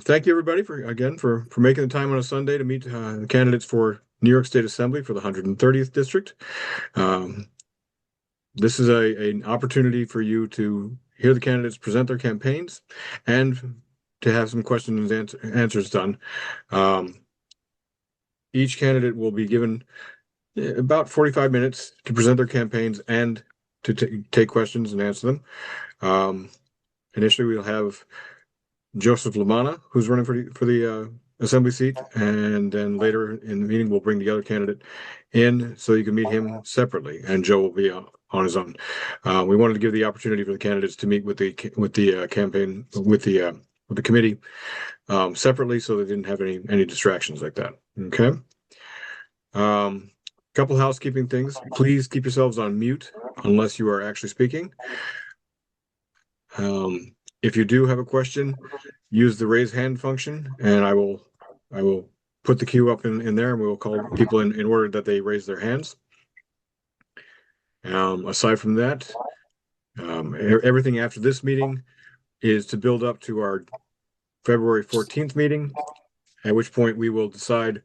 Thank you everybody for making the time on a Sunday to meet the candidates for New York State Assembly for the 130th District. Um, this is an opportunity for you to hear the candidates present their campaigns and to have some questions and answers done. Um, each candidate will be given about 45 minutes to present their campaigns and to take questions and answer them. Um, Initially, we'll have Joseph Lamanna, who's running for the assembly seat, and then later in the meeting we'll bring the other candidate in so you can meet him separately, and Joe will be on his own. We wanted to give the opportunity for the candidates to meet with the campaign with the committee separately, so they didn't have any distractions like that. Okay. Um, Couple housekeeping things. Please keep yourselves on mute unless you are actually speaking. If you do have a question, use the raise hand function, and I will put the queue up in there, and we will call people in order that they raise their hands. Aside from that, everything after this meeting is to build up to our February 14th meeting, at which point we will decide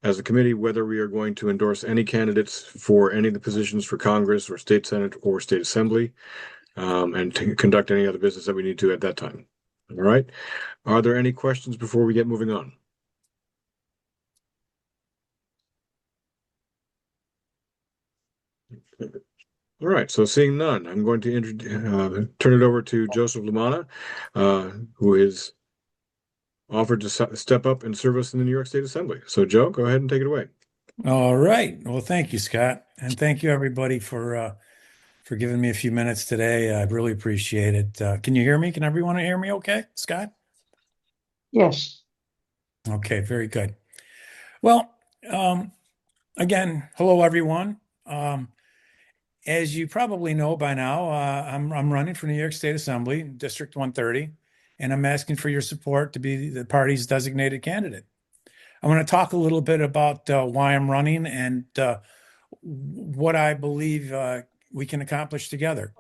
as a committee whether we are going to endorse any candidates for any of the positions for Congress or State Senate or State Assembly, and to conduct any other business that we need to at that time. All right. Are there any questions before we get moving on? All right. So seeing none, I'm going to turn it over to Joseph Lamanna, who is offered to step up and serve us in the New York State Assembly. So Joe, go ahead and take it away. All right. Well, thank you, Scott, and thank you everybody for giving me a few minutes today. I really appreciate it. Can you hear me? Can everyone hear me? Okay, Scott? Yes. Okay, very good. Well, again, hello everyone. As you probably know by now, I'm running for New York State Assembly, District 130, and I'm asking for your support to be the party's designated candidate. I want to talk a little bit about why I'm running and what I believe we can accomplish together.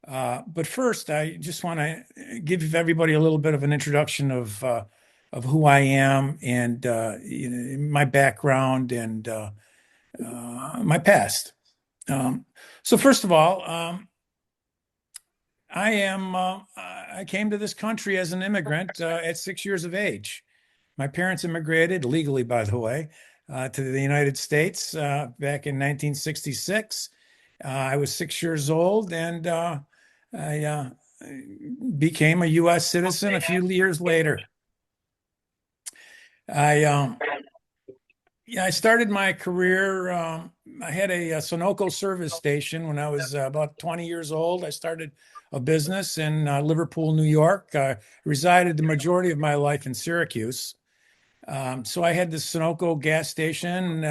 But first, I just want to give everybody a little bit of an introduction of who I am and my background and my past. So first of all, I came to this country as an immigrant at 6 years of age. My parents immigrated legally, by the way, to the United States back in 1966. I was 6 years old, and I became a U.S. citizen a few years later. I started my career. I had a Sunoco service station when I was about 20 years old. I started a business in Liverpool, New York. I resided the majority of my life in Syracuse. So I had the Sunoco gas station.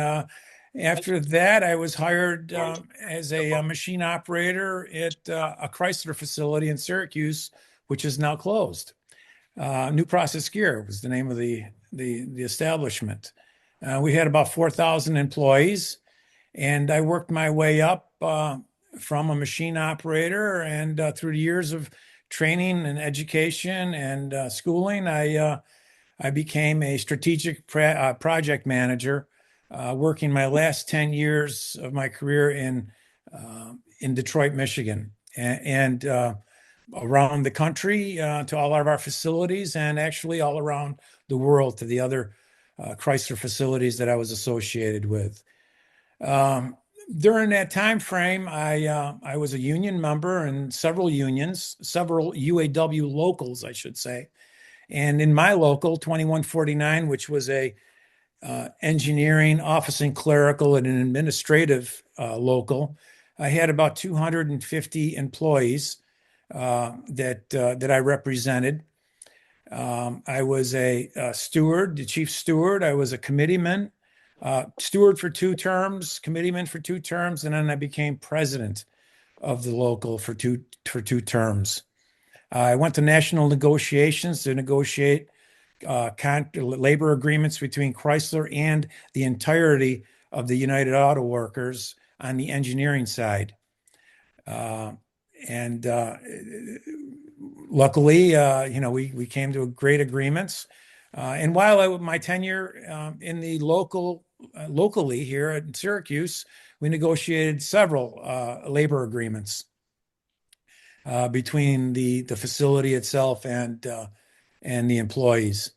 After that, I was hired as a machine operator at a Chrysler facility in Syracuse, which is now closed. New Process Gear was the name of the establishment. We had about 4,000 employees, and I worked my way up from a machine operator, and through the years of training and education and schooling, I became a strategic project manager, working my last 10 years of my career in Detroit, Michigan, and around the country to all of our facilities, and actually all around the world to the other Chrysler facilities that I was associated with. During that time frame, I was a union member in several unions, several UAW locals, I should say. And in my local, 2149, which was a engineering, office and clerical, and an administrative local, I had about 250 employees that I represented. I was a steward, the chief steward. I was a committeeman, steward for 2 terms, committeeman for 2 terms, and then I became president of the local for two terms. I went to national negotiations to negotiate labor agreements between Chrysler and the entirety of the United Auto Workers on the engineering side. And luckily, we came to great agreements. And while my tenure in the locally here at Syracuse, we negotiated several labor agreements between the facility itself and the employees.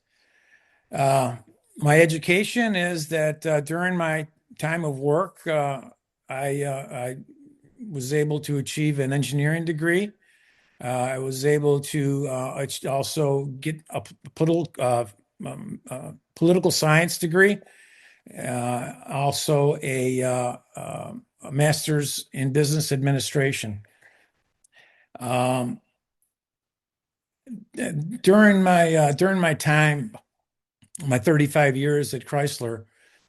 My education is that during my time of work, I was able to achieve an engineering degree. I was able to also get a political science degree, also a master's in business administration. During my time, my 35 years at Chrysler,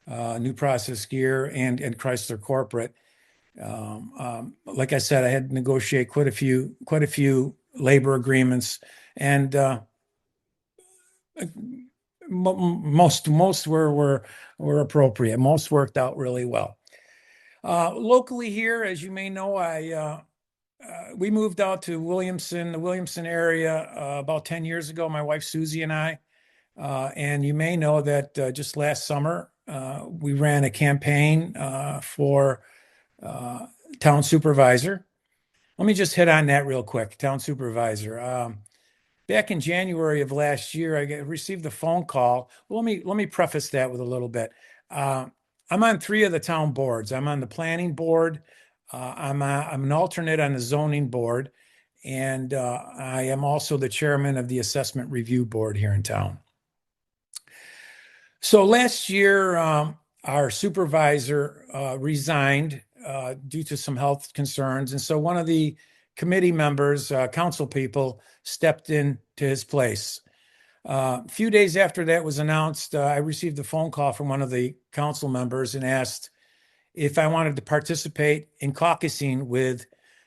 New Process Gear and Chrysler Corporate, like I said, I had to negotiate quite a few labor agreements, and most were appropriate. Most worked out really well. Locally here, as you may know, we moved out to the Williamson area about 10 years ago. My wife Susie and I, and you may know that just last summer we ran a campaign for town supervisor. Let me just hit on that real quick. Town supervisor. Back in January of last year, received a phone call. Well, let me preface that with a little bit. I'm on 3 of the town boards. I'm on the planning board. I'm an alternate on the zoning board, and I am also the chairman of the assessment review board here in town. So last year, our supervisor resigned due to some health concerns, and so one of the committee members, council people, stepped in to his place. A few days after that was announced, I received a phone call from one of the council members and asked if I wanted to participate in caucusing with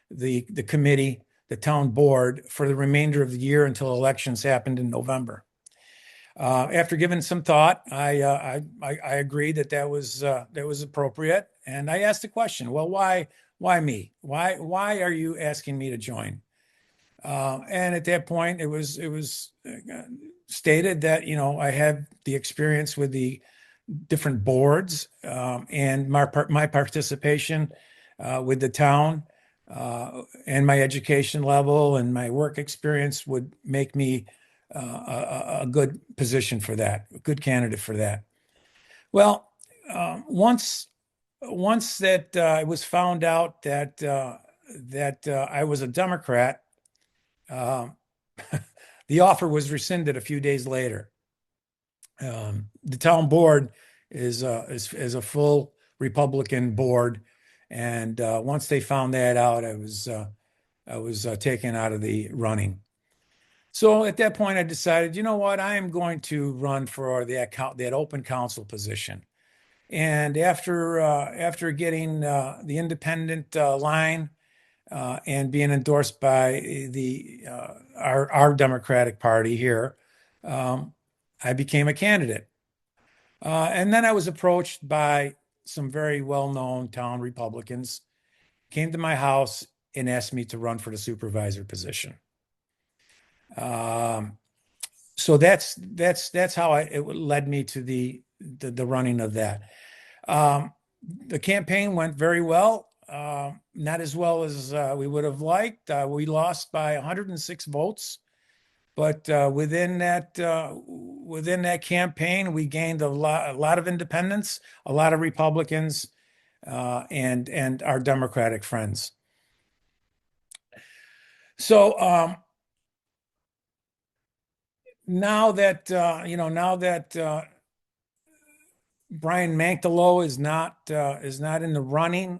the committee, the town board, for the remainder of the year until elections happened in November. After giving some thought, I agreed that was appropriate, and I asked the question, well, why me? Why are you asking me to join? And at that point, it was stated that I had the experience with the different boards, and my participation with the town, and my education level and my work experience would make me a good position for that, a good candidate for that. Well, once that it was found out that I was a Democrat, the offer was rescinded a few days later. The town board is a full Republican board, and once they found that out, I was taken out of the running. So at that point, I decided, you know what, I am going to run for that open council position. And after getting the independent line and being endorsed by our Democratic Party here, I became a candidate. And then I was approached by some very well-known town Republicans, came to my house and asked me to run for the supervisor position. So that's how it led me to the running of that. The campaign went very well, not as well as we would have liked. We lost by 106 votes, but within that campaign, we gained a lot of independents, a lot of Republicans, and our Democratic friends. So now that Brian Manctolo is not in the running,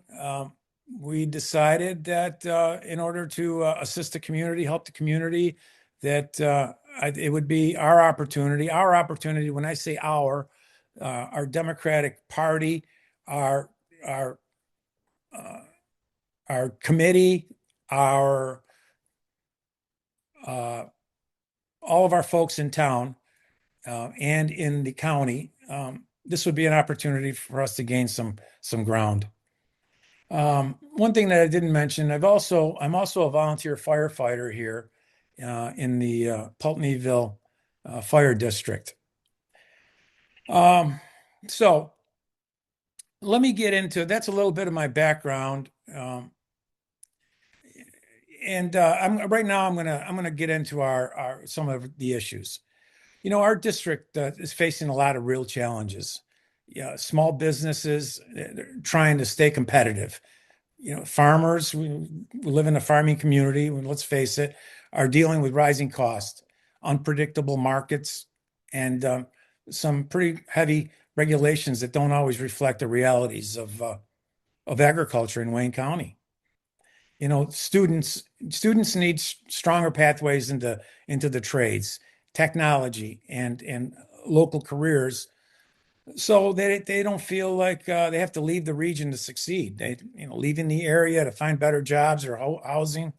we decided that in order to assist the community, help the community, that it would be our opportunity. Our opportunity. When I say our Democratic Party, our committee, all of our folks in town and in the county, this would be an opportunity for us to gain some ground. One thing that I didn't mention, I'm also a volunteer firefighter here in the Pulteneyville Fire District. So let me get into that's a little bit of my background. And right now I'm gonna get into our some of the issues. Our district is facing a lot of real challenges. Small businesses trying to stay competitive. Farmers, we live in a farming community, and let's face it, are dealing with rising costs, unpredictable markets, and some pretty heavy regulations that don't always reflect the realities of agriculture in Wayne County. Students need stronger pathways into the trades, technology, and local careers, so they don't feel like they have to leave the region to succeed. Leaving the area to find better jobs or housing.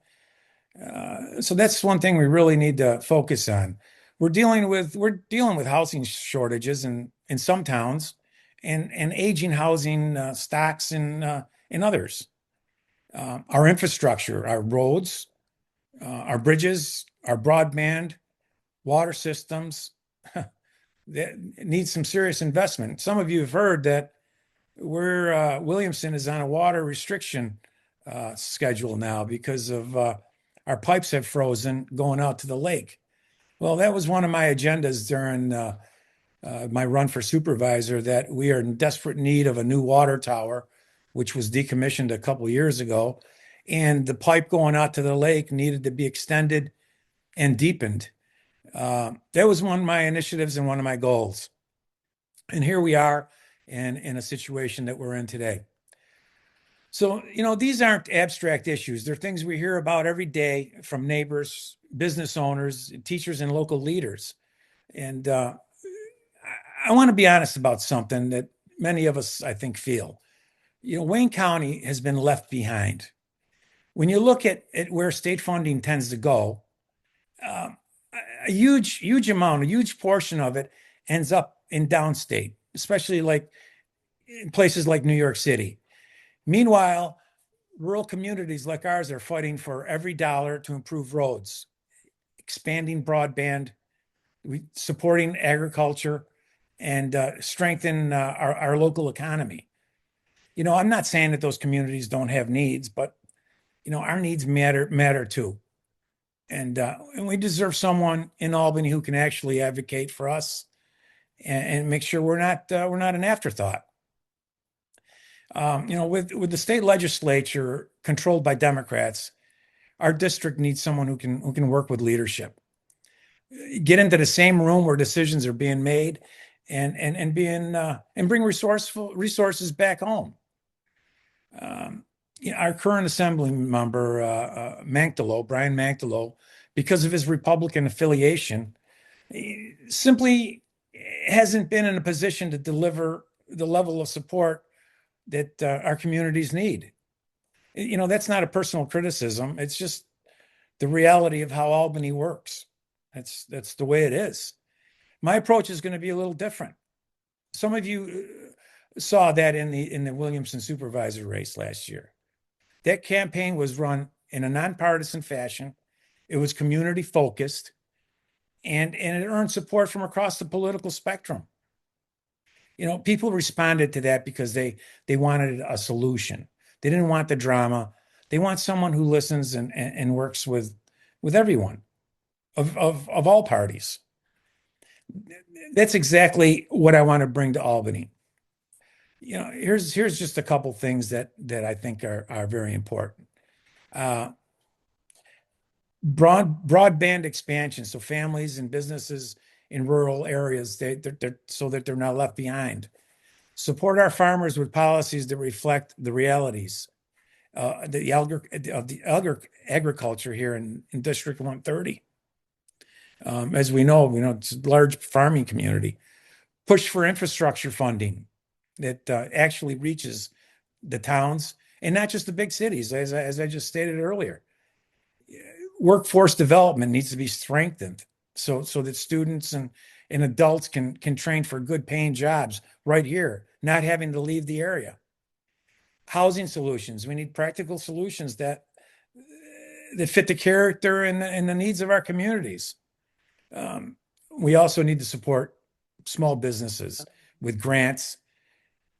So that's one thing we really need to focus on. We're dealing with housing shortages in some towns, and aging housing stocks in others. Our infrastructure, our roads, our bridges, our broadband, water systems, that needs some serious investment. Some of you have heard that Williamson is on a water restriction schedule now because of our pipes have frozen going out to the lake. Well, that was one of my agendas during my run for supervisor, that we are in desperate need of a new water tower, which was decommissioned a couple of years ago. And the pipe going out to the lake needed to be extended and deepened. That was one of my initiatives and one of my goals. And here we are in a situation that we're in today. So, these aren't abstract issues. They're things we hear about every day from neighbors, business owners, teachers, and local leaders. And I want to be honest about something that many of us, I think, feel. Wayne County has been left behind. When you look at where state funding tends to go, a huge amount, a huge portion of it ends up in downstate, especially like in places like New York City. Meanwhile, rural communities like ours are fighting for every dollar to improve roads, expanding broadband, supporting agriculture, and strengthen our local economy. I'm not saying that those communities don't have needs, but our needs matter too. And we deserve someone in Albany who can actually advocate for us and make sure we're not an afterthought. With the state legislature controlled by Democrats, our district needs someone who can work with leadership, get into the same room where decisions are being made, and bring resources back home. Our current assembly member, Brian Manctolo, because of his Republican affiliation, simply hasn't been in a position to deliver the level of support that our communities need. That's not a personal criticism. It's just the reality of how Albany works. That's the way it is. My approach is going to be a little different. Some of you saw that in the Williamson supervisor race last year. That campaign was run in a nonpartisan fashion. It was community focused, and it earned support from across the political spectrum. People responded to that because they wanted a solution. They didn't want the drama. They want someone who listens and works with everyone of all parties. That's exactly what I want to bring to Albany. Here's just a couple things that I think are very important. Broadband expansion, so families and businesses in rural areas, they're so that they're not left behind. Support our farmers with policies that reflect the realities of the agriculture here in District 130. As we know, it's a large farming community. Push for infrastructure funding that actually reaches the towns and not just the big cities, as I just stated earlier. Workforce development needs to be strengthened so that students and adults can train for good paying jobs right here, not having to leave the area. Housing solutions. We need practical solutions that that fit the character and the needs of our communities. We also need to support small businesses with grants,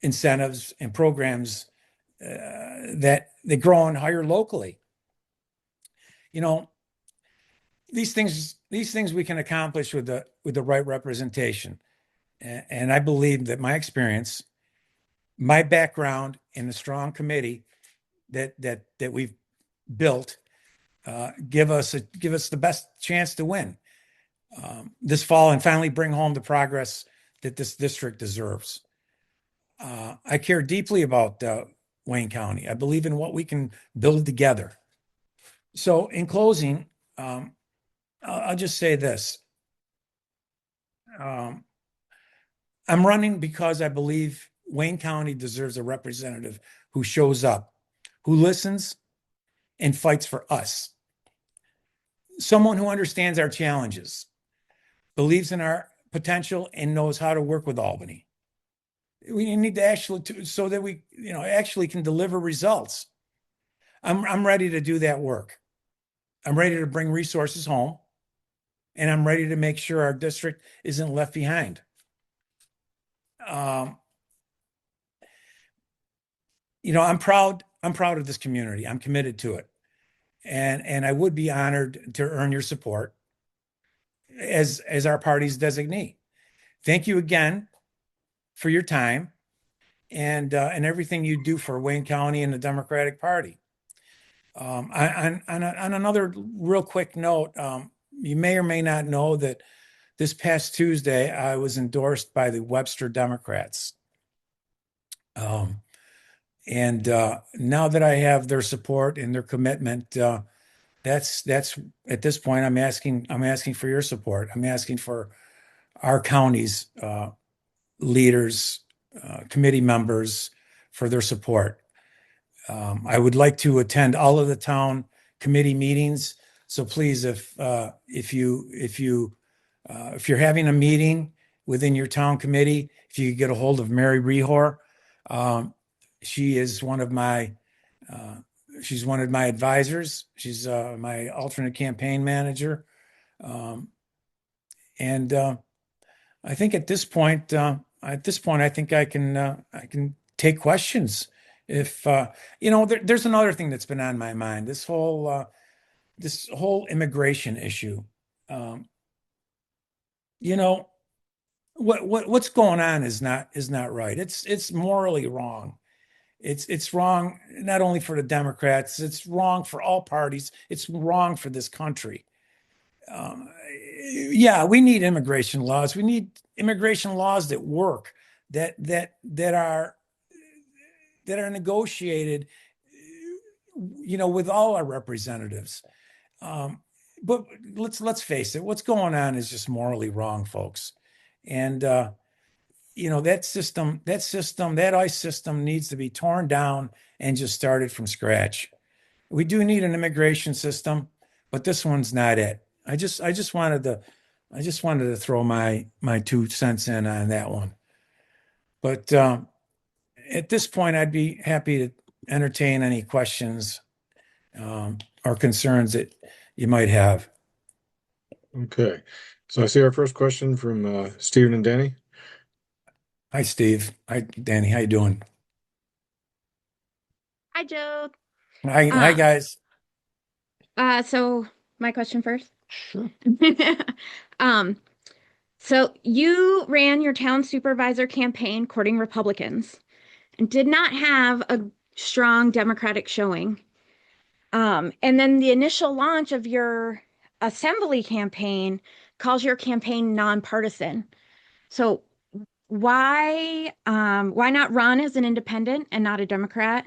incentives, and programs that grow and hire locally. These things we can accomplish with the right representation. And I believe that my experience, my background in the strong committee that we've built give us the best chance to win this fall and finally bring home the progress that this district deserves. I care deeply about Wayne County. I believe in what we can build together. So in closing, I'll just say this. I'm running because I believe Wayne County deserves a representative who shows up, who listens and fights for us. Someone who understands our challenges, believes in our potential, and knows how to work with Albany. We need to actually, so that we, actually can deliver results. I'm ready to do that work. I'm ready to bring resources home, and I'm ready to make sure our district isn't left behind. I'm proud of this community. I'm committed to it. And I would be honored to earn your support as our party's designee. Thank you again for your time and everything you do for Wayne County and the Democratic Party. On another real quick note, you may or may not know that this past Tuesday I was endorsed by the Webster Democrats. And now that I have their support and their commitment, that's at this point I'm asking for your support. I'm asking for our county's leaders, committee members, for their support. I would like to attend all of the town committee meetings. So please, if you're having a meeting within your town committee, if you could get a hold of Mary Rehor, she is one of my advisors. She's my alternate campaign manager, and I think at this point, I think I can take questions. If there's another thing that's been on my mind, this whole immigration issue. What's going on is not right. It's morally wrong. It's wrong not only for the Democrats, it's wrong for all parties. It's wrong for this country. Yeah, we need immigration laws. We need immigration laws that work, that are negotiated, with all our representatives. But let's face it, what's going on is just morally wrong, folks. And that ICE system needs to be torn down and just started from scratch. We do need an immigration system, but this one's not it. I just wanted to throw my 2 cents in on that one. But at this point, I'd be happy to entertain any questions or concerns that you might have. Okay. So I see our first question from Stephen and Danny. Hi, Steve. Hi, Danny. How you doing? Hi, Joe. Hi, guys. So my question first. Sure. So you ran your town supervisor campaign courting Republicans and did not have a strong Democratic showing. And then the initial launch of your assembly campaign calls your campaign nonpartisan. So why not run as an independent and not a Democrat?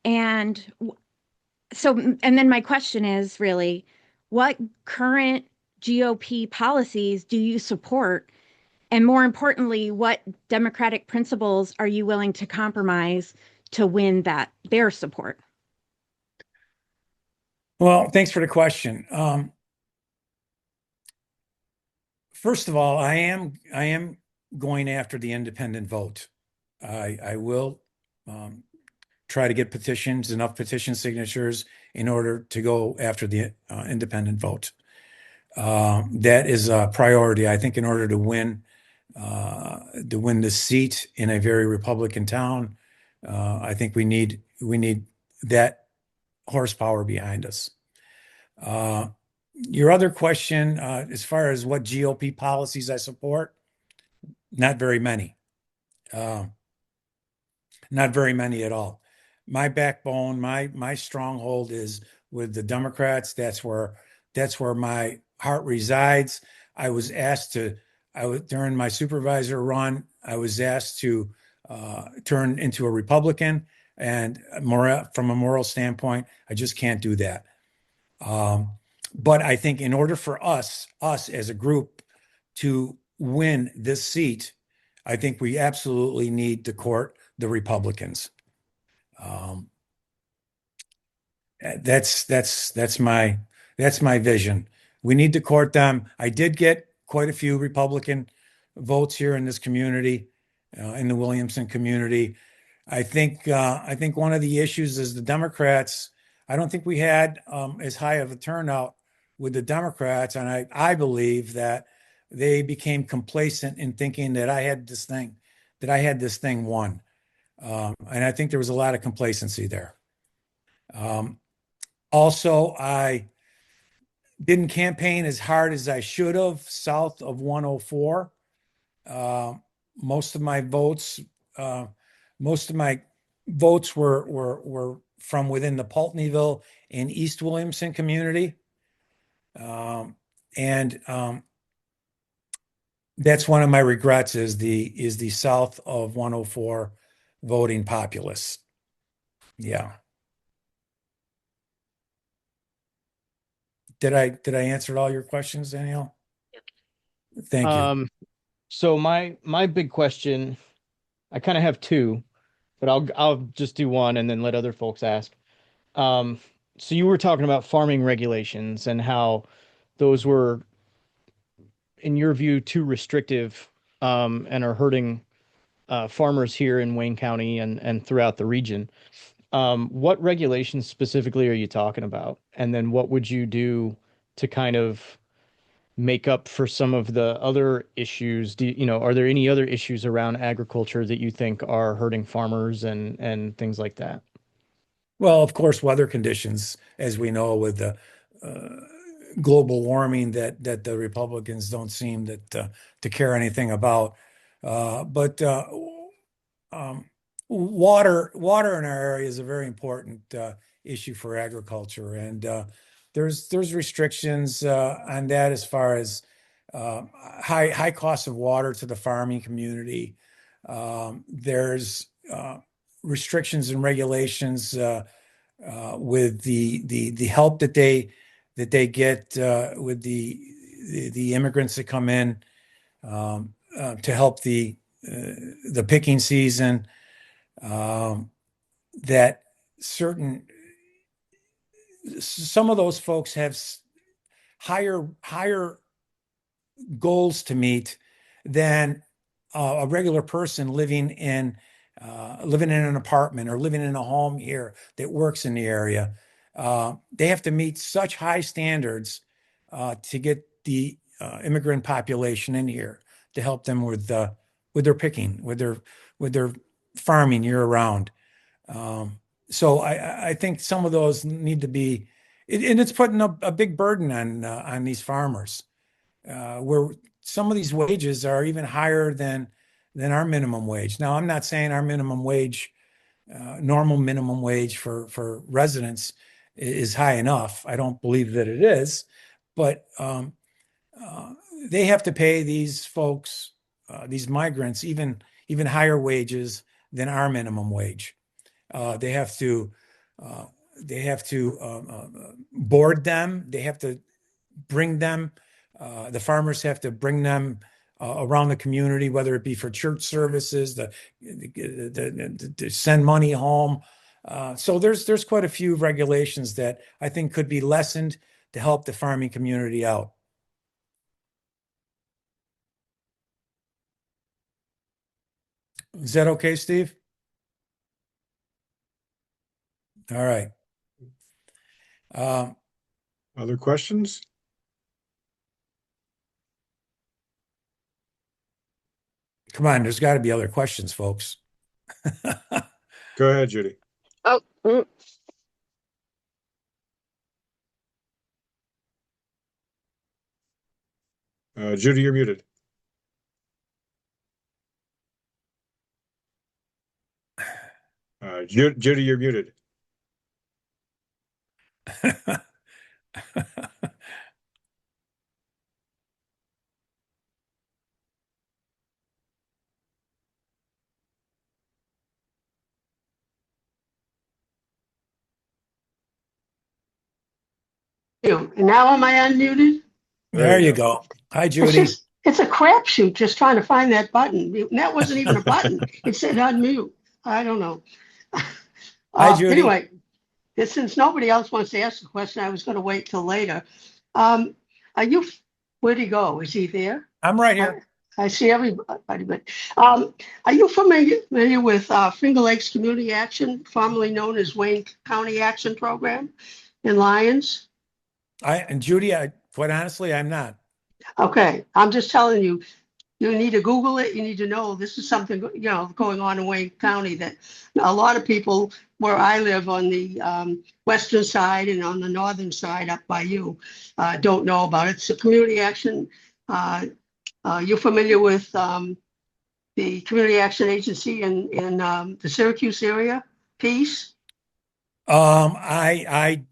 And then my question is really, what current GOP policies do you support? And more importantly, what democratic principles are you willing to compromise to win their support? Well, thanks for the question. First of all, I am going after the independent vote. I will try to get enough petition signatures in order to go after the independent vote. That is a priority, I think, in order to win the seat in a very Republican town. I think we need that horsepower behind us. Your other question, as far as what GOP policies I support, not very many. Not very many at all. My backbone, my stronghold is with the Democrats. That's where my heart resides. During my supervisor run, I was asked to turn into a Republican, and from a moral standpoint, I just can't do that. But I think in order for us as a group to win this seat, I think we absolutely need to court the Republicans. That's my vision. We need to court them. I did get quite a few Republican votes here in this community, in the Williamson community. I think one of the issues is the Democrats. I don't think we had as high of a turnout with the Democrats, and I believe that they became complacent in thinking that I had this thing won. And I think there was a lot of complacency there. Also, I didn't campaign as hard as I should have south of 104. Most of my votes were from within the Pulteneyville and East Williamson community. That's one of my regrets is the south of 104 voting populace. Yeah. Did I answer all your questions, Danielle? Thank you. So my big question, I kind of have two, but I'll just do one and then let other folks ask. So you were talking about farming regulations and how those were, in your view, too restrictive, and are hurting farmers here in Wayne County and throughout the region. What regulations specifically are you talking about? And then what would you do to kind of make up for some of the other issues? Are there any other issues around agriculture that you think are hurting farmers and things like that? Well, of course, weather conditions, as we know, with the global warming that the Republicans don't seem to care anything about. But water in our area is a very important issue for agriculture, and there's restrictions on that as far as high cost of water to the farming community. There's restrictions and regulations with the help that they get with the immigrants that come in to help the picking season. That some of those folks have higher goals to meet than a regular person living in an apartment or living in a home here that works in the area. They have to meet such high standards to get the immigrant population in here to help them with their picking, with their farming year round. So I think some of those need to be, and it's putting a big burden on these farmers, where some of these wages are even higher than our minimum wage. Now, I'm not saying our minimum wage, normal minimum wage for residents is high enough. I don't believe that it is, but they have to pay these folks, these migrants, even higher wages than our minimum wage. They have to board them. They have to bring them. The farmers have to bring them around the community, whether it be for church services, to send money home. So there's quite a few regulations that I think could be lessened to help the farming community out. Is that okay, Steve? All right. Other questions? Come on, there's got to be other questions, folks. Go ahead, Judy. Oh, Judy, you're muted. Judy, you're muted. And now am I unmuted? There you go. Hi, It's Judy. just, it's a crapshoot just trying to find that button. And that wasn't even a button. It said unmute. I don't know. Hi, Judy. Anyway, since nobody else wants to ask a question, I was going to wait till later. Where'd he go? Is he there? I'm right here. I see everybody, but are you familiar with Finger Lakes Community Action, formerly known as Wayne County Action Program in Lyons? And Judy, quite honestly, I'm not. Okay, I'm just telling you, you need to Google it. You need to know this is something, going on in Wayne County that a lot of people where I live on the western side and on the northern side up by you don't know about it. It's a community action. You're familiar with the Community Action Agency in the Syracuse area, Peace? I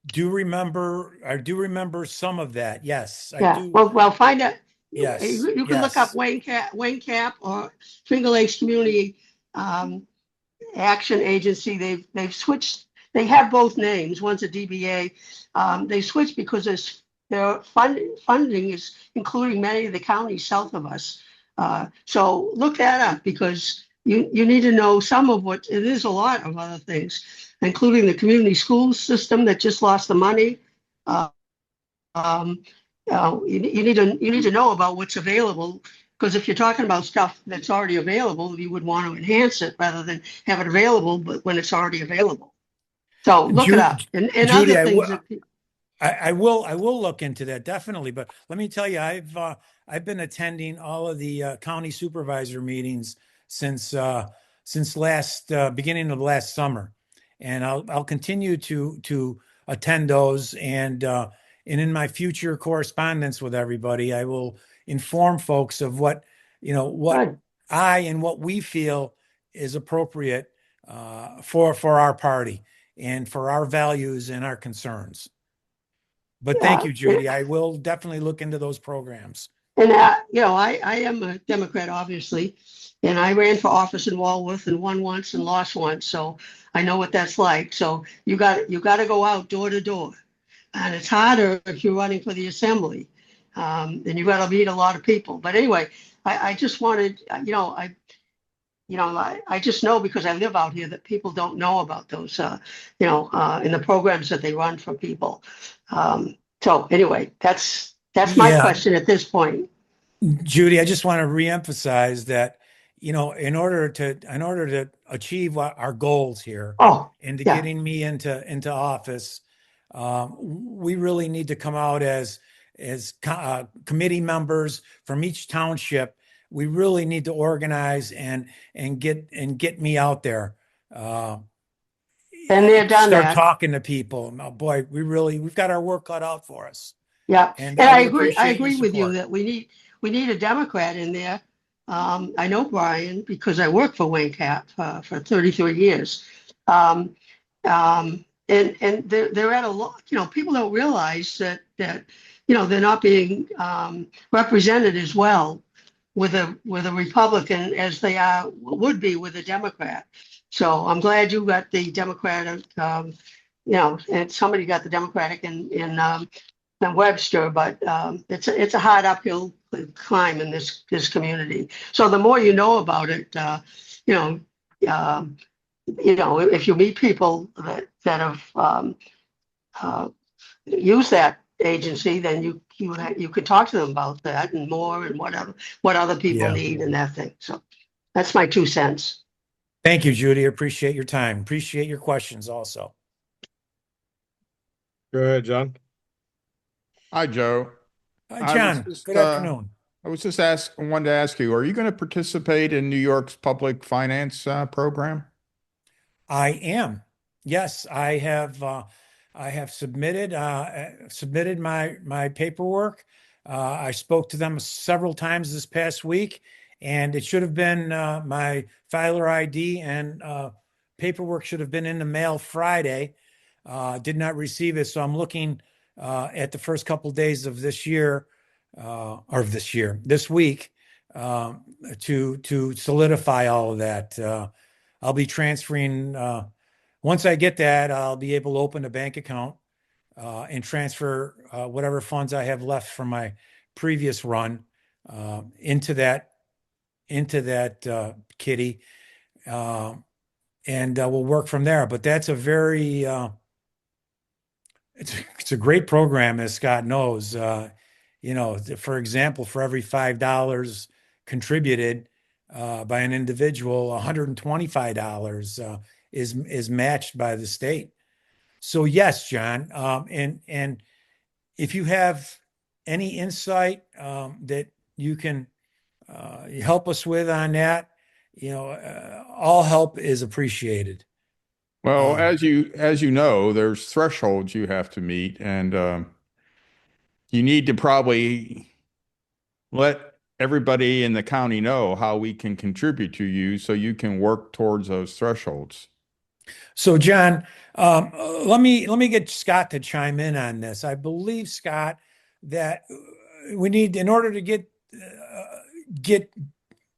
do remember some of that. Yes, I Yeah. do. Well, find out. Yes, You can look up Wayne Cap or Finger Lakes Community Action Agency. They've switched. They have both names. One's a DBA. They switched because their funding is including many of the counties south of us. So look that up because you need to know some of what it is. A lot of other things, including the community schools system that just lost the money. You need to know about what's available, because if you're talking about stuff that's already available, you would want to enhance it rather than have it available, but when it's already available. So look it up and Judy, other things. I will look into that definitely. But let me tell you, I've been attending all of the county supervisor meetings since beginning of last summer, and I'll continue to attend those, and in my future correspondence with everybody, I will inform folks of what Good. what we feel is appropriate for our party and for our values and our concerns. But thank you, Judy. I will definitely look into those programs. And I am a Democrat, obviously, and I ran for office in Walworth and won once and lost once, so I know what that's like. So you got to go out door to door, and it's harder if you're running for the assembly, and you got to meet a lot of people. But anyway, I just wanted, I just know because I live out here that people don't know about those, in the programs that they run for people. So anyway, that's my question at this point. Judy, I just want to reemphasize that, in order to achieve our goals here and getting me into office, we really need to come out as committee members from each township. We really need to organize and get me out there. And they're done start talking to people. Oh, boy, we've got our work cut out for us. Yeah, and I agree with you that we need a Democrat in there. I know Brian because I worked for Wayne Cap for 33 years. And they're at a lot, people don't realize that they're not being represented as well with a Republican as they would be with a Democrat. So I'm glad you got the Democratic, and somebody got the Democratic in Webster, but it's a hard uphill climb in this community. So the more you know about it, if you meet people that have used that agency, then you could talk to them about that and more and what other people need and that thing. So that's my 2 cents. Thank you, Judy. Appreciate your time. Appreciate your questions also. Go ahead, John. Hi, Joe. I was John, just good afternoon. wanted to ask you, are you going to participate in New York's public finance program? I am. Yes, I have submitted my paperwork. I spoke to them several times this past week, and it should have been my filer ID and paperwork should have been in the mail Friday. Did not receive it, so I'm looking at the first couple days of this year, this week, to solidify all of that. I'll be transferring. Once I get that, I'll be able to open a bank account and transfer whatever funds I have left from my previous run into that kitty, and we'll work from there. But that's a very it's a great program, as Scott knows. For example, for every $5 contributed by an individual, $125 is matched by the state. So yes, John, and if you have any insight that you can help us with on that, all help is appreciated. Well, as you know, there's thresholds you have to meet, and you need to probably let everybody in the county know how we can contribute to you so you can work towards those thresholds. So, John, let me get Scott to chime in on this. I believe, Scott, that we need, in order to get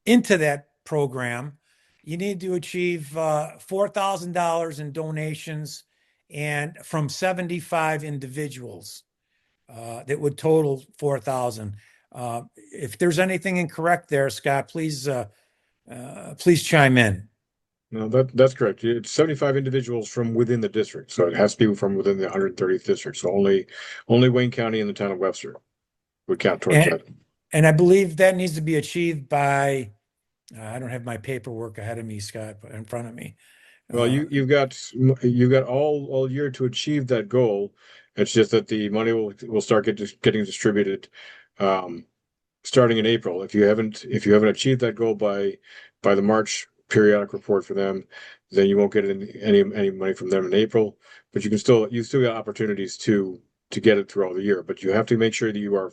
into that program, you need to achieve $4,000 in donations and from 75 individuals. That would total 4,000. If there's anything incorrect there, Scott, please chime in. No, that's correct. It's 75 individuals from within the district, so it has to be from within the 130th district. So only Wayne County and the town of Webster would count towards that. And I believe that needs to be achieved by. I don't have my paperwork ahead of me, Scott, but in front of me. Well, you've got all year to achieve that goal. It's just that the money will start getting distributed starting in April. If you haven't achieved that goal by the March periodic report for them, then you won't get any money from them in April. But you still got opportunities to get it throughout the year. But you have to make sure that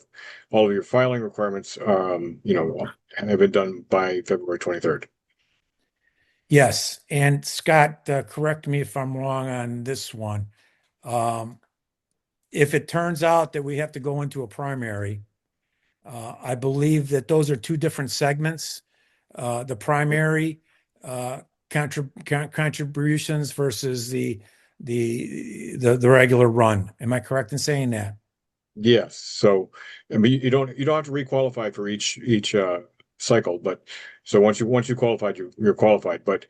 all of your filing requirements have been done by February 23rd. Yes, and Scott, correct me if I'm wrong on this one. If it turns out that we have to go into a primary, I believe that those are two different segments. The primary contributions versus the regular run. Am I correct in saying that? Yes. So, I mean, you don't have to requalify for each cycle, but so once you qualified, you're qualified. But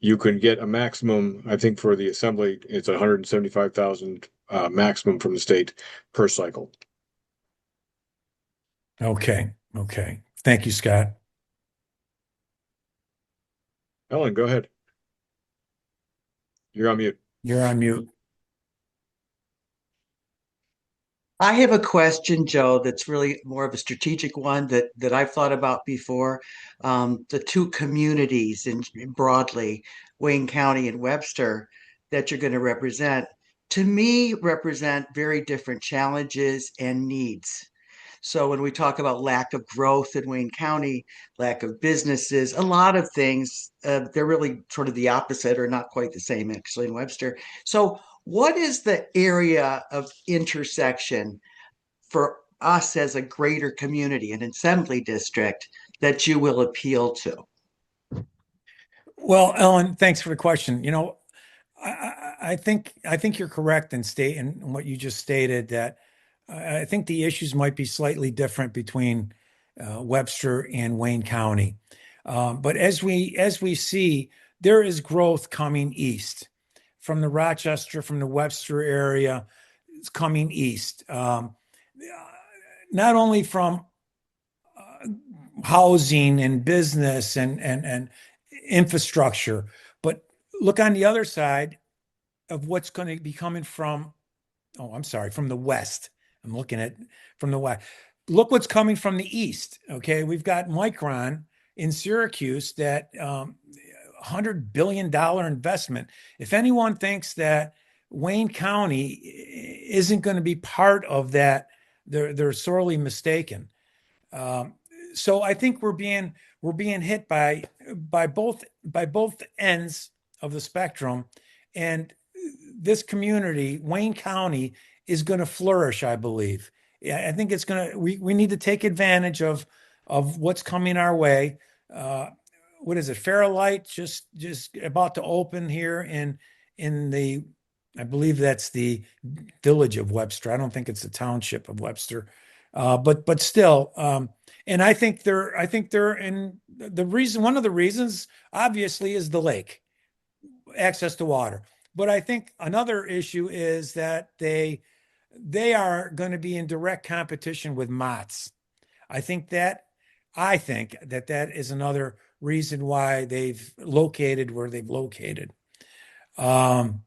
you can get a maximum. I think for the assembly, it's 175,000 maximum from the state per cycle. Okay. Thank you, Scott. Ellen, go ahead. You're on mute. You're on mute. I have a question, Joe, that's really more of a strategic one that I've thought about before. The two communities in broadly, Wayne County and Webster, that you're going to represent, to me, represent very different challenges and needs. So when we talk about lack of growth in Wayne County, lack of businesses, a lot of things, they're really sort of the opposite or not quite the same actually in Webster. So what is the area of intersection for us as a greater community, an assembly district, that you will appeal to? Well, Ellen, thanks for the question. I think you're correct in what you just stated, that I think the issues might be slightly different between Webster and Wayne County. But as we see, there is growth coming east from the Rochester, from the Webster area. It's coming east, not only from housing and business and infrastructure, look on the other side of what's going to be coming from, oh, I'm sorry, from the west. I'm looking at from the west. Look what's coming from the east. Okay, we've got Micron in Syracuse, that $100 billion investment. If anyone thinks that Wayne County isn't going to be part of that, they're sorely mistaken. So I think we're being hit by both ends of the spectrum, and this community, Wayne County, is going to flourish, I believe. Yeah, I think it's going to. We need to take advantage of what's coming our way. What is it? Fairlight just about to open here in the, I believe that's the village of Webster. I don't think it's the township of Webster, but still. And I think they're in the reason. One of the reasons, obviously, is the lake, access to water. But I think another issue is that they are going to be in direct competition with Mott's. I think that that is another reason why they've located where they've located. So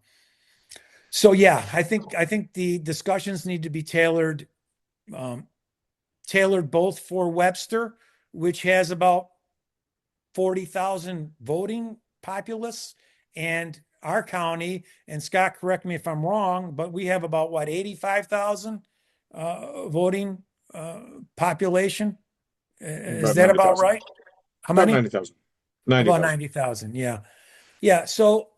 yeah, I think the discussions need to be tailored both for Webster, which has about 40,000 voting populace, and our county, and Scott, correct me if I'm wrong, but we have about what, 85,000 voting population? Is that about 90,000. right? How About many? 90,000. About 90,000. 90,000. Yeah. Yeah. So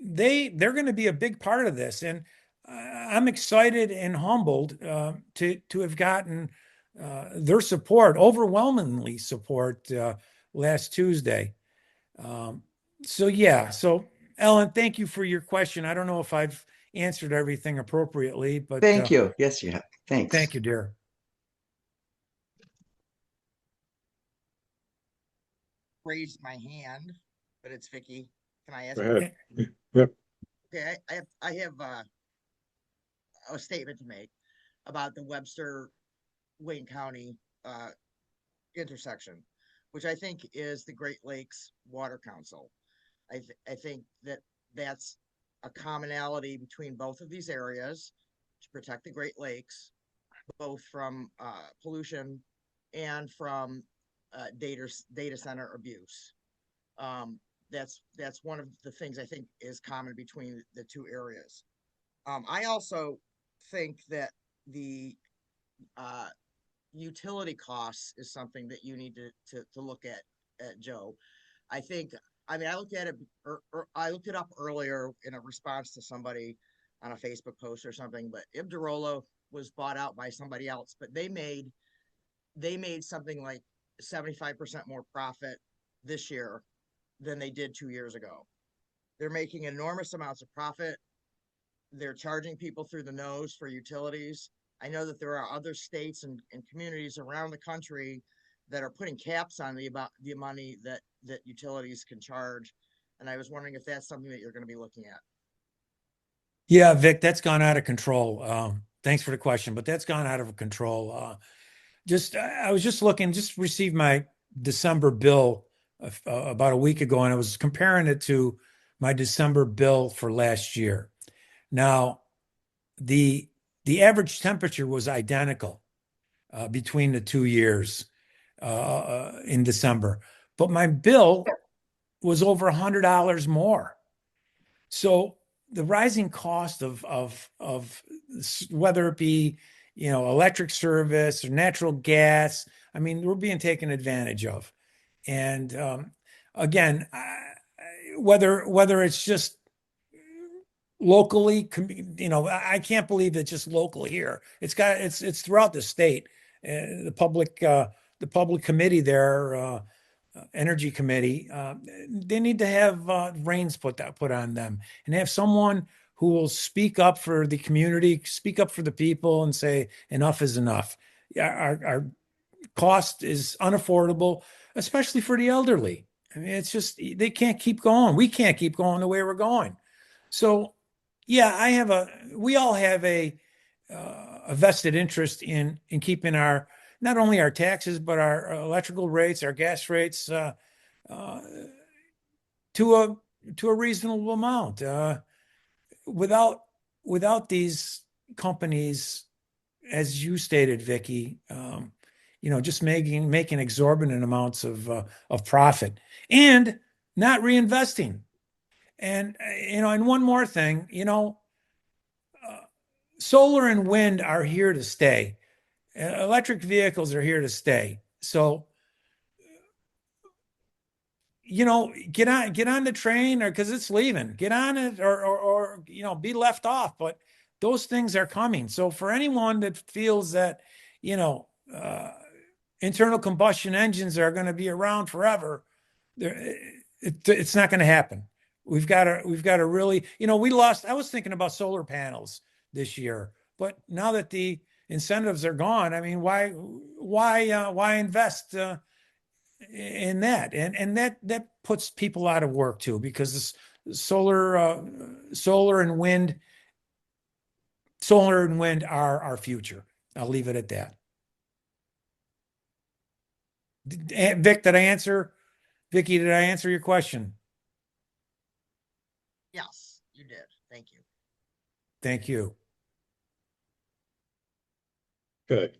they're going to be a big part of this. And I'm excited and humbled to have gotten their support, overwhelmingly support, last Tuesday. So yeah. So Ellen, thank you for your question. I don't know if I've answered everything appropriately, but Thank you. Yes, you have. Thanks. thank you, dear. Raised my hand, but it's Vicky. Can I ask? Go ahead. Yep. Okay, I have a statement to make about the Webster Wayne County intersection, which I think is the Great Lakes Water Council. I think that that's a commonality between both of these areas to protect the Great Lakes, both from pollution and from data center abuse. That's one of the things I think is common between the two areas. I also think that the utility costs is something that you need to look at, Joe. I looked at it, or I looked it up earlier in a response to somebody on a Facebook post or something, but Ibderolo was bought out by somebody else, but they made something like 75% more profit this year than they did 2 years ago. They're making enormous amounts of profit. They're charging people through the nose for utilities. I know that there are other states and communities around the country that are putting caps on the money that utilities can charge. And I was wondering if that's something that you're going to be looking at. Yeah, Vic, that's gone out of control. Thanks for the question, but that's gone out of control. I was just looking, just received my December bill about a week ago, and I was comparing it to my December bill for last year. Now, the average temperature was identical between the 2 years in December, but my bill was over $100 more. So the rising cost of whether it be, electric service or natural gas, I mean, we're being taken advantage of. And again, whether it's just locally, I can't believe it's just local here. It's throughout the state. The public committee there, energy committee, they need to have reins put on them, and have someone who will speak up for the community, speak up for the people, and say enough is enough. Our cost is unaffordable, especially for the elderly. I mean, it's just, they can't keep going. We can't keep going the way we're going. So yeah, we all have a vested interest in keeping not only our taxes, but our electrical rates, our gas rates, to to a reasonable amount. Without these companies, as you stated, Vicky, just making exorbitant amounts of profit and not reinvesting. And and one more thing, solar and wind are here to stay. Electric vehicles are here to stay. So, get on the train, or because it's leaving, get on it, or be left off. But those things are coming. So for anyone that feels that, internal combustion engines are going to be around forever, it's not going to happen. We've got to really, we lost. I was thinking about solar panels this year, but now that the incentives are gone, I mean, why invest in that? And that puts people out of work too, because this solar and wind are our future. I'll leave it at that. Vicky, did I answer your question? Yes, you did. Thank you. Thank you. Okay.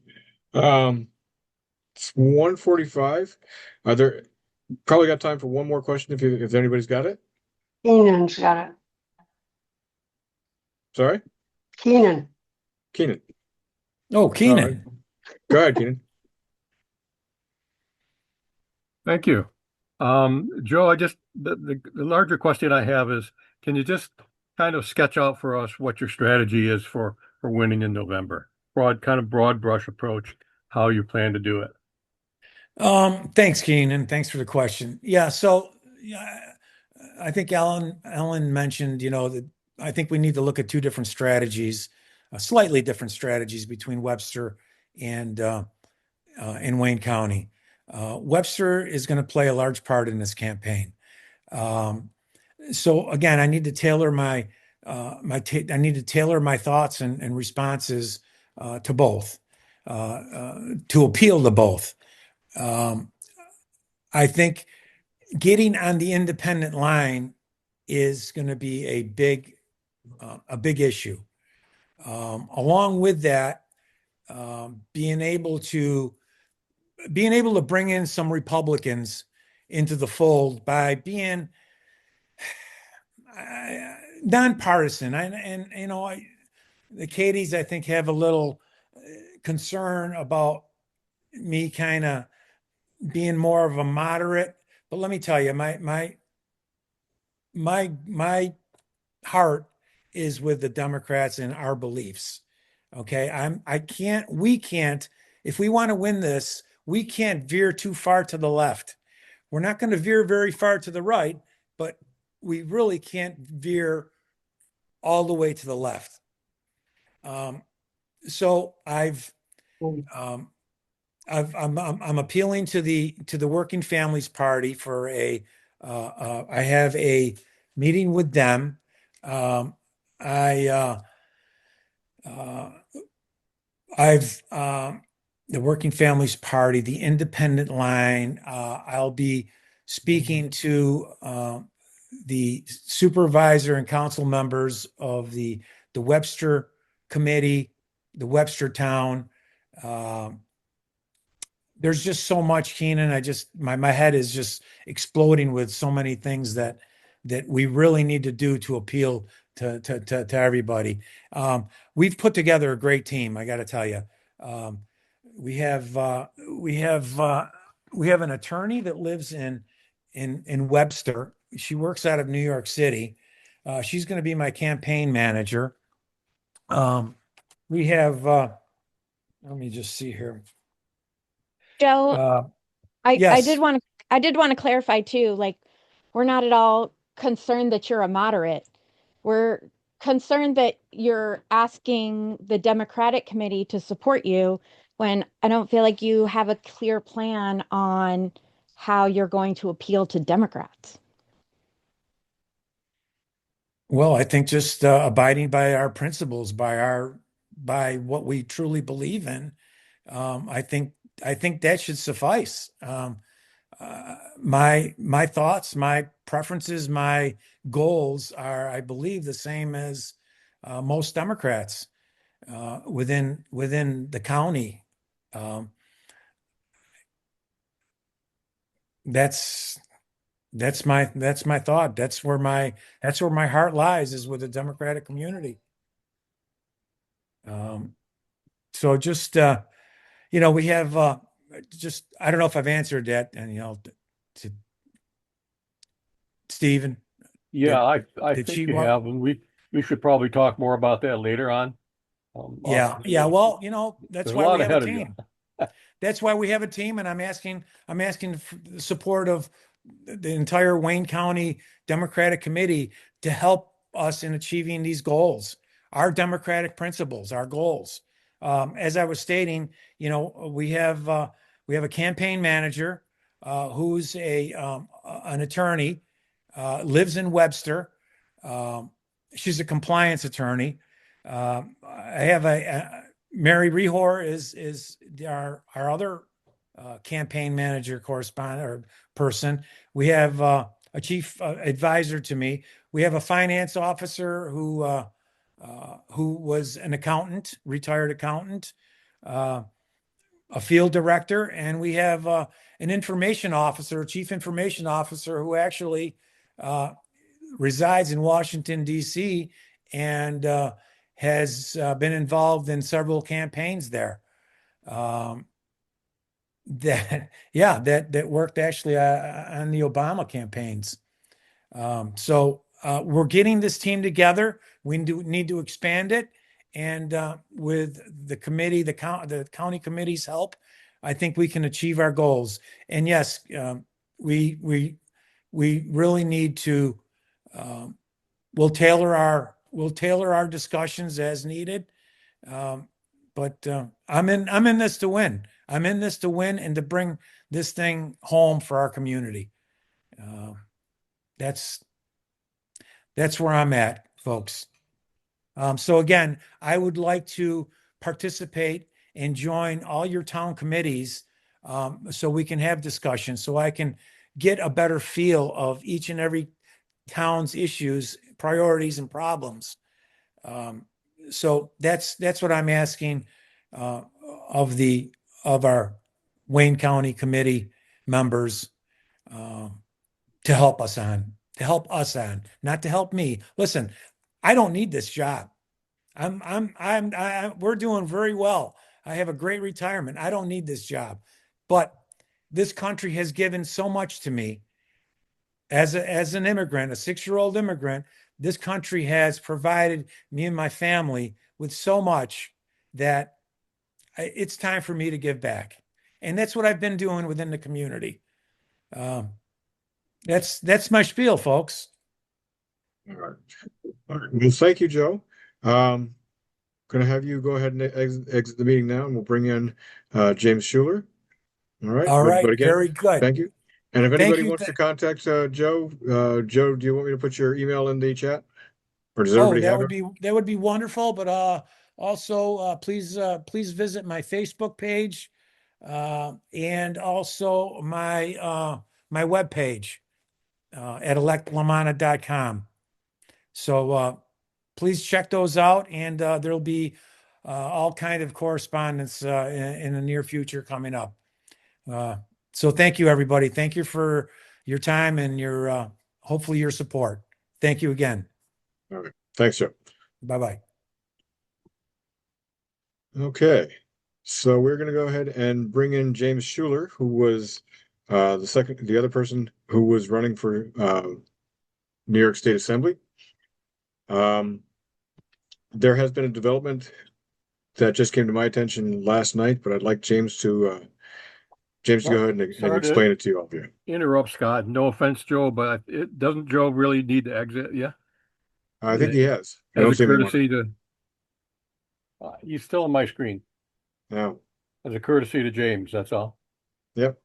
It's 1:45. Are there probably got time for one more question if anybody's got it? Keenan's got it. Sorry? Keenan. Keenan. Oh, Keenan. Go ahead, Keenan. Thank you. Joe, the larger question I have is, can you just kind of sketch out for us what your strategy is for winning in November? Broad brush approach, how you plan to do it. Thanks, Keenan. Thanks for the question. Yeah, so I think Ellen mentioned, that I think we need to look at two different strategies, slightly different strategies between Webster and in Wayne County. Webster is going to play a large part in this campaign. So again, I need to tailor my thoughts and responses to both, to appeal to both. I think getting on the independent line is going to be a big issue. Along with that, being able to bring in some Republicans into the fold by being nonpartisan. The Katie's, I think, have a little concern about me kind of being more of a moderate. But let me tell you, my heart is with the Democrats and our beliefs. Okay, we can't, if we want to win this, we can't veer too far to the left. We're not going to veer very far to the right, but we really can't veer all the way to the left. So I'm appealing to the Working Families Party for I have a meeting with them. The Working Families Party, the Independent Line. I'll be speaking to the supervisor and council members of the Webster Committee, the Webster Town. There's just so much, Keenan. My head is just exploding with so many things that we really need to do to appeal to everybody. We've put together a great team, I got to tell you. We have an attorney that lives in Webster. She works out of New York City. She's going to be my campaign manager. We have let me just see here. Joe, yes. I did want to clarify too, like, we're not at all concerned that you're a moderate. We're concerned that you're asking the Democratic committee to support you when I don't feel like you have a clear plan on how you're going to appeal to Democrats. Well, I think just abiding by our principles, by what we truly believe in. I think that should suffice. my thoughts, my preferences, my goals are, I believe, the same as most Democrats within the county. Um, that's that's my thought. That's where my heart lies, is with the Democratic community. So just we have just, I don't know if I've answered that, and to Stephen. Yeah, I Did think she you want? have, and we should probably talk more about that later on. Yeah. Well, that's There's a why we lot have a ahead of you. team. That's why we have a team, and I'm asking for the support of the entire Wayne County Democratic Committee to help us in achieving these goals, our democratic principles, our goals. As I was stating, we have a campaign manager who's an attorney, lives in Webster. Um, she's a compliance attorney. I have Mary Rehor is our other campaign manager, correspondent, or person. We have a chief advisor to me. We have a finance officer who was an accountant, retired accountant, uh, a field director, and we have an information officer, chief information officer, who actually resides in Washington, D.C., and has been involved in several campaigns there. That worked actually on the Obama campaigns. So we're getting this team together. We need to expand it, and with the committee, the county committee's help, I think we can achieve our goals. And yes, we really need to. We'll tailor our discussions as needed. But I'm in this to win. I'm in this to win and to bring this thing home for our community. That's where I'm at, folks. So again, I would like to participate and join all your town committees, so we can have discussions, so I can get a better feel of each and every town's issues, priorities, and problems. So that's what I'm asking of our Wayne County committee members to help us on, not to help me. Listen, I don't need this job. We're doing very well. I have a great retirement. I don't need this job, but this country has given so much to me as an immigrant, a 6-year-old immigrant. This country has provided me and my family with so much that it's time for me to give back. And that's what I've been doing within the community. That's my spiel, folks. All right. All right. Well, thank you, Joe. Going to have you go ahead and exit the meeting now, and we'll bring in James Schuler. All right. All right. But again, Very good. thank you. And if Thank anybody you. wants to contact Joe, Joe, do you want me to put your email in the chat? Or does Oh, everybody have it? that would be wonderful. But also please visit my Facebook page and also my webpage at electlamanna.com. So please check those out, and there'll be all kind of correspondence in the near future coming up. So thank you, everybody. Thank you for your time and your hopefully your support. Thank you again. All right. Thanks, Joe. Bye-bye. Okay. So we're going to go ahead and bring in James Schuler, who was the other person who was running for New York State Assembly. There has been a development that just came to my attention last night, but I'd like James to go ahead and Sorry to explain it to you all here. interrupt, Scott. No offense, Joe, but doesn't Joe really need to exit? Yeah, I think he has. I as don't a see him anymore. courtesy to. He's still on my screen. Now, As a courtesy to James, that's all. yep.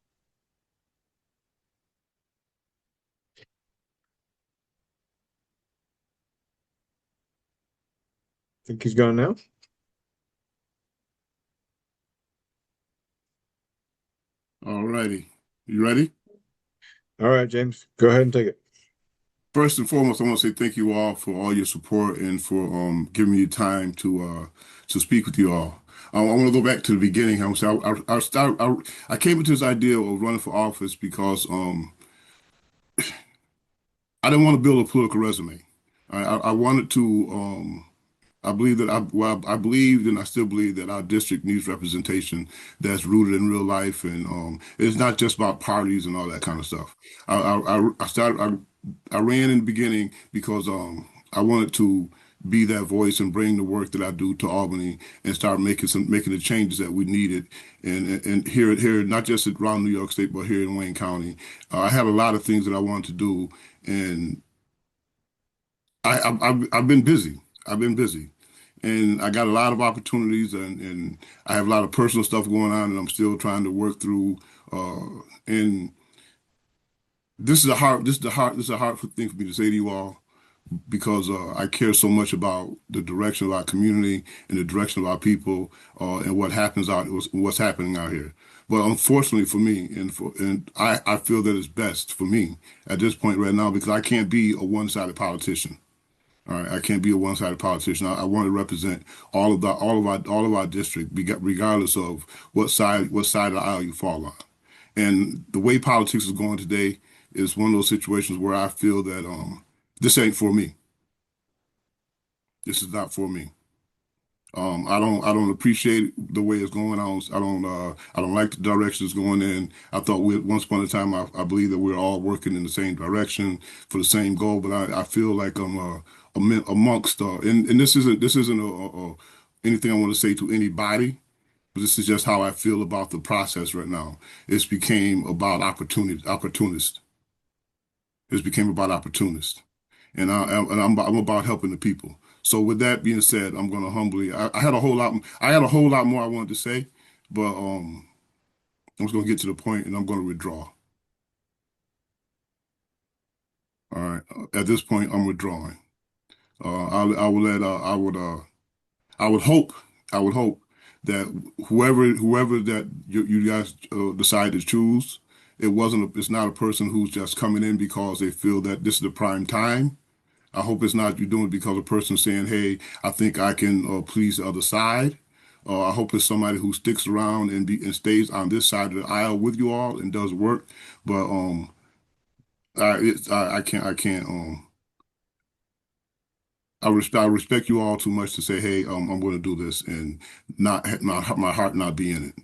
Think he's gone now? All righty. You ready? All right, James, go ahead and take it. First and foremost, I want to say thank you all for all your support and for giving me time to speak with you all. I want to go back to the beginning. I came into this idea of running for office because I didn't want to build a political resume. I wanted to. I believe that I believed and I still believe that our district needs representation that's rooted in real life, and it's not just about parties and all that kind of stuff. I ran in the beginning because I wanted to be that voice and bring the work that I do to Albany and start making the changes that we needed, and here not just around New York State but here in Wayne County. I had a lot of things that I wanted to do, and I've been busy. I've been busy, and I got a lot of opportunities, and I have a lot of personal stuff going on, and I'm still trying to work through. And this is a hard thing for me to say to you all because I care so much about the direction of our community and the direction of our people, and what's happening out here. But unfortunately for me, and I feel that it's best for me at this point right now because I can't be a one-sided politician. All right, I can't be a one-sided politician. I want to represent all of our district, regardless of what side of the aisle you fall on. And the way politics is going today is one of those situations where I feel that this ain't for me. This is not for me. I don't appreciate the way it's going. I don't like the direction it's going in. I thought once upon a time I believe that we're all working in the same direction for the same goal, but I feel like I'm amongst and this isn't anything I want to say to anybody, but this is just how I feel about the process right now. It's became about opportunists. It's became about opportunists, and I'm about helping the people. So with that being said, I'm going to humbly. I had a whole lot more I wanted to say, but I'm just going to get to the point, and I'm going to withdraw. All right. At this point, I'm withdrawing. I will let. I would hope. I would hope that whoever that you guys decide to choose, it's not a person who's just coming in because they feel that this is the prime time. I hope it's not you doing it because a person saying, "Hey, I think I can please the other side." I hope it's somebody who sticks around and stays on this side of the aisle with you all and does work. But I can't I respect you all too much to say, "Hey, I'm going to do this," and not my heart not be in it.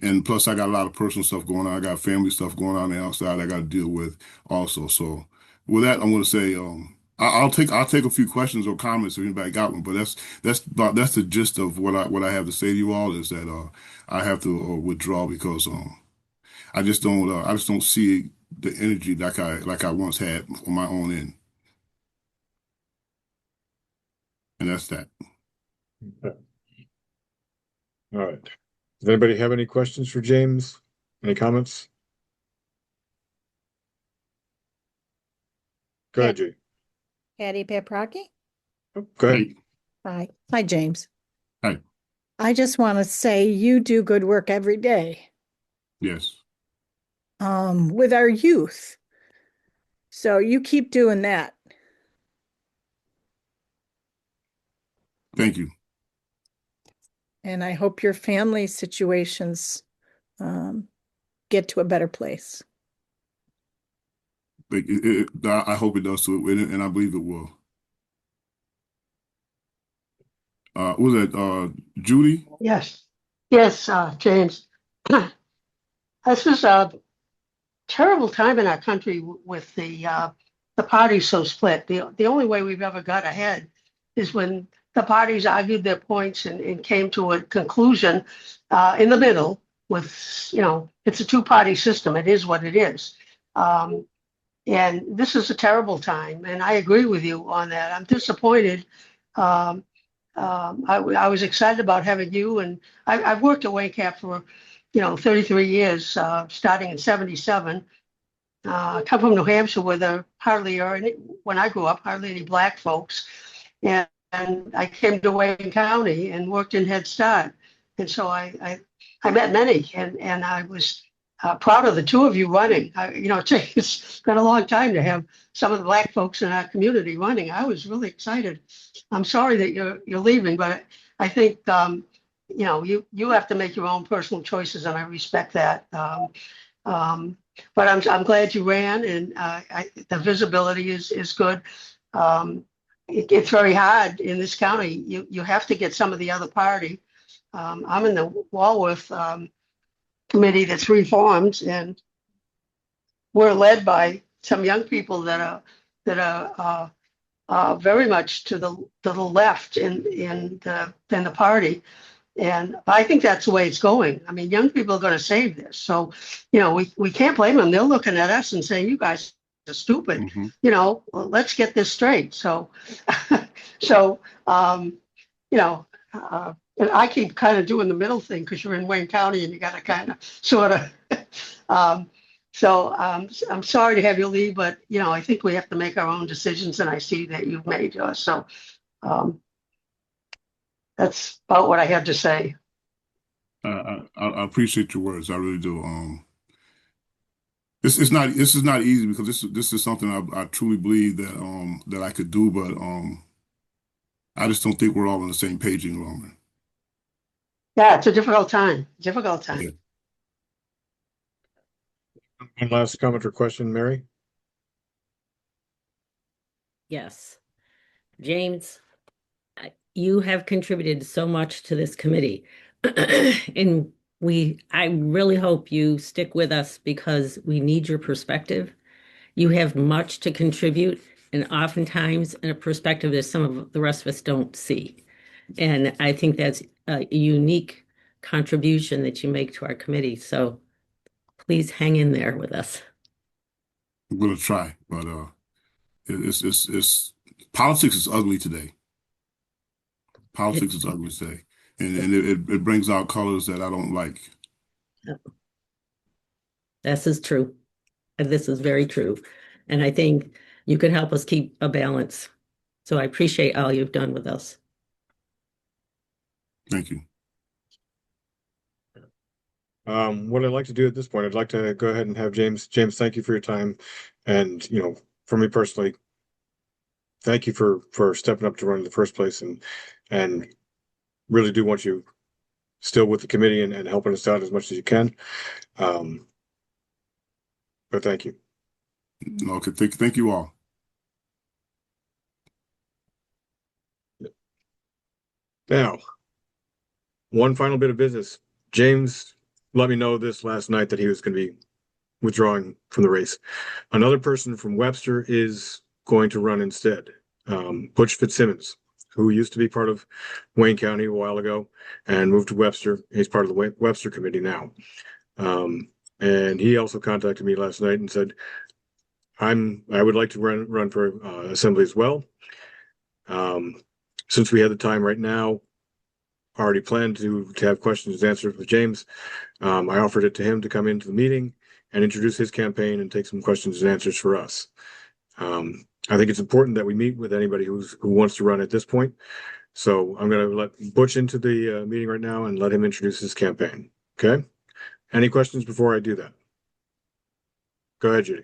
And plus, I got a lot of personal stuff going on. I got family stuff going on outside I got to deal with also. So with that, I'm going to say I'll take a few questions or comments if anybody got one. But that's the gist of what I have to say to you all is that I have to withdraw because I just don't see the energy like I once had on my own end, and that's that. All right. Does anybody have any questions for James? Any comments? Go ahead, Judy. Patty Paprocki. Oh, go ahead. Hi. Hi, James. Hi. I just want to say you do good work every day. Yes. With our youth. So you keep doing that. Thank you. And I hope your family situations get to a better place. But I hope it does too, and I believe it will. Was that Judy? Yes, James. This is a terrible time in our country with the parties so split. The only way we've ever got ahead is when the parties argued their points and came to a conclusion in the middle with, it's a two-party system. It is what it is. And this is a terrible time. And I agree with you on that. I'm disappointed. I was excited about having you. And I've worked at Wayne Cap for, 33 years, starting in 77. I come from New Hampshire where there hardly are any, when I grew up, hardly any black folks. And I came to Wayne County and worked in Head Start. And so I met many, and I was proud of the two of you running. It's been a long time to have some of the Black folks in our community running. I was really excited. I'm sorry that you're leaving, but I think you have to make your own personal choices, and I respect that. But I'm glad you ran, and the visibility is good. It's very hard in this county. You have to get some of the other party. I'm in the Walworth committee that's reformed, and we're led by some young people that are very much to the left in the party. And I think that's the way it's going. I mean, young people are going to save this. So, we can't blame them. They're looking at us and saying, you guys are stupid. Well, let's get this straight. So, and I keep kind of doing the middle thing because you're in Wayne County and you got to kind of sort of. I'm sorry to have you leave, but I think we have to make our own decisions, and I see that you've made yours. So that's about what I had to say. I appreciate your words. I really do. This is not easy because this is something I truly believe that I could do, but I just don't think we're all on the same page any longer. Yeah, it's a difficult time. Difficult time. Yeah. One last comment or question, Mary? Yes. James, you have contributed so much to this committee. And I really hope you stick with us because we need your perspective. You have much to contribute, and oftentimes in a perspective that some of the rest of us don't see. And I think that's a unique contribution that you make to our committee. So please hang in there with us. I'm gonna try, but it's politics is ugly today. Politics is ugly today, and it brings out colors that I don't like. This is true. And this is very true. And I think you can help us keep a balance. So I appreciate all you've done with us. Thank you. What I'd like to do at this point, I'd like to go ahead and have James. James, thank you for your time. And, for me personally, thank you for stepping up to run in the first place, and really do want you still with the committee and helping us out as much as you can. But thank you. Okay, thank you all. Now, one final bit of business. James let me know this last night that he was going to be withdrawing from the race. Another person from Webster is going to run instead. Butch Fitzsimmons, who used to be part of Wayne County a while ago and moved to Webster. He's part of the Webster committee now. And he also contacted me last night and said, I would like to run for assembly as well. Since we had the time right now, already planned to have questions answered with James. I offered it to him to come into the meeting and introduce his campaign and take some questions and answers for us. I think it's important that we meet with anybody who wants to run at this point. So I'm going to let Butch into the meeting right now and let him introduce his campaign. Okay? Any questions before I do that? Go ahead, Judy.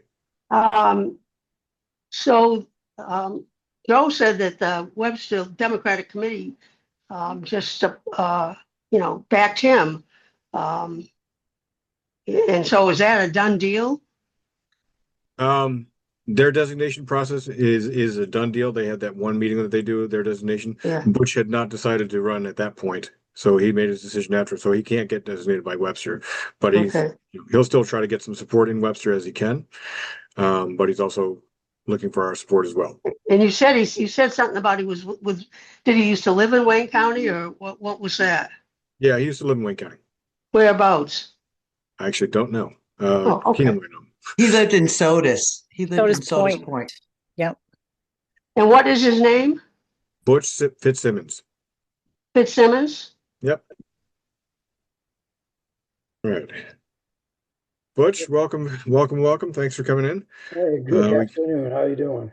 Joe said that the Webster Democratic Committee just backed him. And so is that a done deal? Their designation process is a done deal. They had that one meeting that they do their designation. Yeah. Butch had not decided to run at that point, so he made his decision after. So he can't get designated by Webster, but he'll still try to get some support in Webster as he can. But he's also looking for our support as well. And you said something about did he used to live in Wayne County, or what was that? Yeah, he used to live in Wayne County. Whereabouts? I actually don't know. Okay. Keenan might know. He lived in Sodus. Sodus Point. Yep. And what is his name? Butch Fitzsimmons. Fitzsimmons? Yep. All right. Butch, welcome. Thanks for coming in. Hey, good afternoon. How you doing?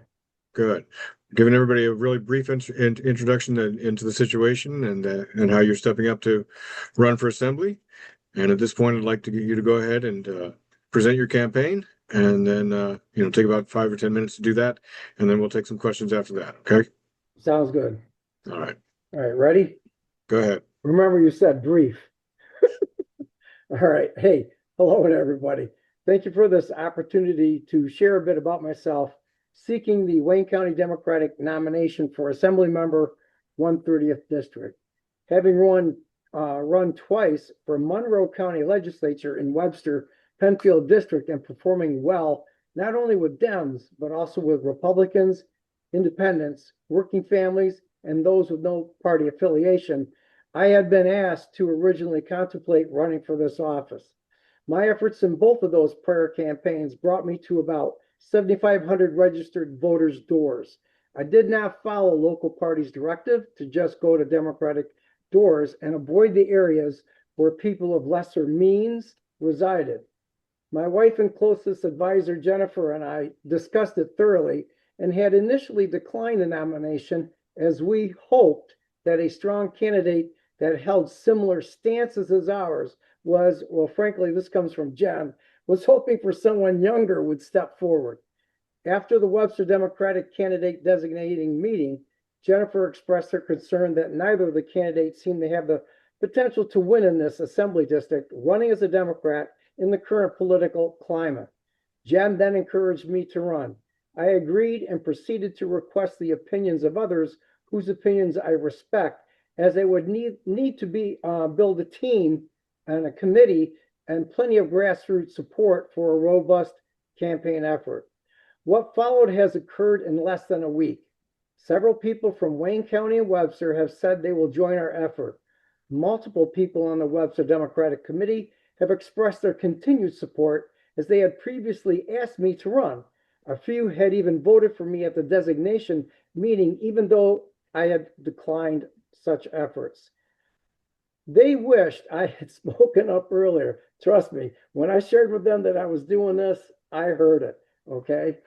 Good. Giving everybody a really brief introduction into the situation and how you're stepping up to run for assembly. And at this point, I'd like to get you to go ahead and present your campaign, and then take about 5 or 10 minutes to do that, and then we'll take some questions after that. Okay. Sounds good. All right. All right, ready? Go ahead. Remember you said brief. All right. Hey, hello everybody. Thank you for this opportunity to share a bit about myself, seeking the Wayne County Democratic nomination for Assembly Member 130th District. Having run twice for Monroe County Legislature in Webster Penfield District and performing well, not only with Dems, but also with Republicans, independents, working families, and those with no party affiliation, I had been asked to originally contemplate running for this office. My efforts in both of those prior campaigns brought me to about 7,500 registered voters' doors. I did not follow local party's directive to just go to Democratic doors and avoid the areas where people of lesser means resided. My wife and closest advisor, Jennifer, and I discussed it thoroughly and had initially declined the nomination as we hoped that a strong candidate that held similar stances as ours was, well, frankly, this comes from Jen, was hoping for someone younger would step forward. After the Webster Democratic candidate designating meeting, Jennifer expressed her concern that neither of the candidates seemed to have the potential to win in this assembly district, running as a Democrat in the current political climate. Jen then encouraged me to run. I agreed and proceeded to request the opinions of others whose opinions I respect, as they would need to build a team and a committee and plenty of grassroots support for a robust campaign effort. What followed has occurred in less than a week. Several people from Wayne County and Webster have said they will join our effort. Multiple people on the Webster Democratic Committee have expressed their continued support, as they had previously asked me to run. A few had even voted for me at the designation meeting, even though I had declined such efforts. They wished I had spoken up earlier. Trust me, when I shared with them that I was doing this, I heard it, okay?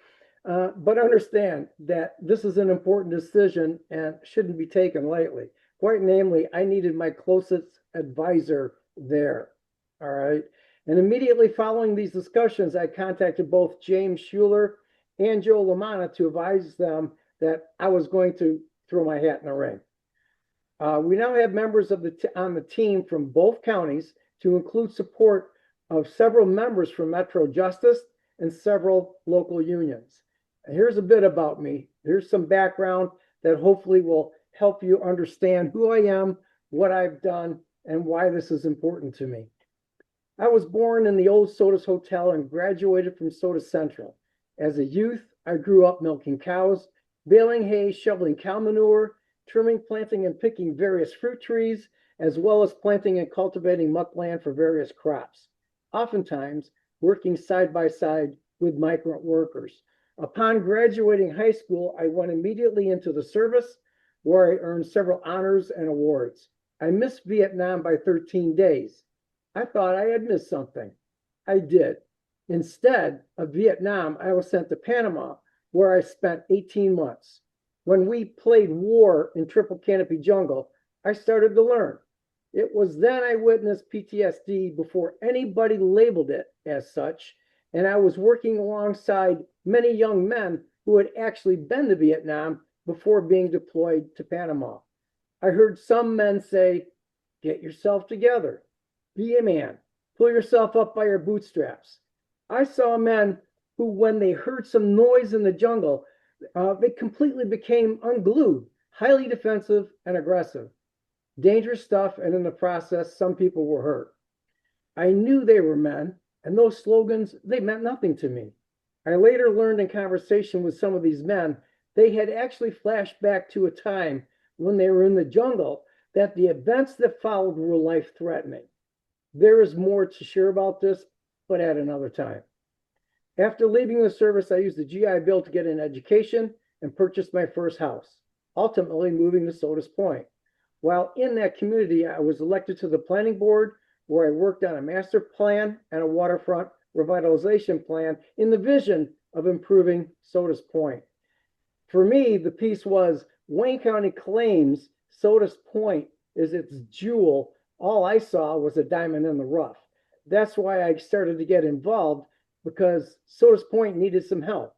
But understand that this is an important decision and shouldn't be taken lightly. Quite namely, I needed my closest advisor there, all right? And immediately following these discussions, I contacted both James Schuler and Joe Lamanna to advise them that I was going to throw my hat in the ring. We now have members of on the team from both counties, to include support of several members from Metro Justice and several local unions. And here's a bit about me. Here's some background that hopefully will help you understand who I am, what I've done, and why this is important to me. I was born in the old Sodas Hotel and graduated from Soda Central. As a youth, I grew up milking cows, baling hay, shoveling cow manure, trimming, planting, and picking various fruit trees, as well as planting and cultivating muckland for various crops, oftentimes working side by side with migrant workers. Upon graduating high school, I went immediately into the service, where I earned several honors and awards. I missed Vietnam by 13 days. I thought I had missed something. I did. Instead of Vietnam, I was sent to Panama, where I spent 18 months. When we played war in Triple Canopy Jungle, I started to learn. It was then I witnessed PTSD before anybody labeled it as such, and I was working alongside many young men who had actually been to Vietnam before being deployed to Panama. I heard some men say, "Get yourself together, be a man, pull yourself up by your bootstraps." I saw men who, when they heard some noise in the jungle, they completely became unglued, highly defensive and aggressive. Dangerous stuff, and in the process, some people were hurt. I knew they were men, and those slogans, they meant nothing to me. I later learned in conversation with some of these men, they had actually flashed back to a time when they were in the jungle, that the events that followed were life-threatening. There is more to share about this, but at another time. After leaving the service, I used the GI Bill to get an education and purchased my first house, ultimately moving to Sodas Point. While in that community, I was elected to the planning board, where I worked on a master plan and a waterfront revitalization plan in the vision of improving Sodas Point. For me, the piece was Wayne County claims Sodas Point is its jewel all I saw was a diamond in the rough. That's why I started to get involved, because Sodas Point needed some help.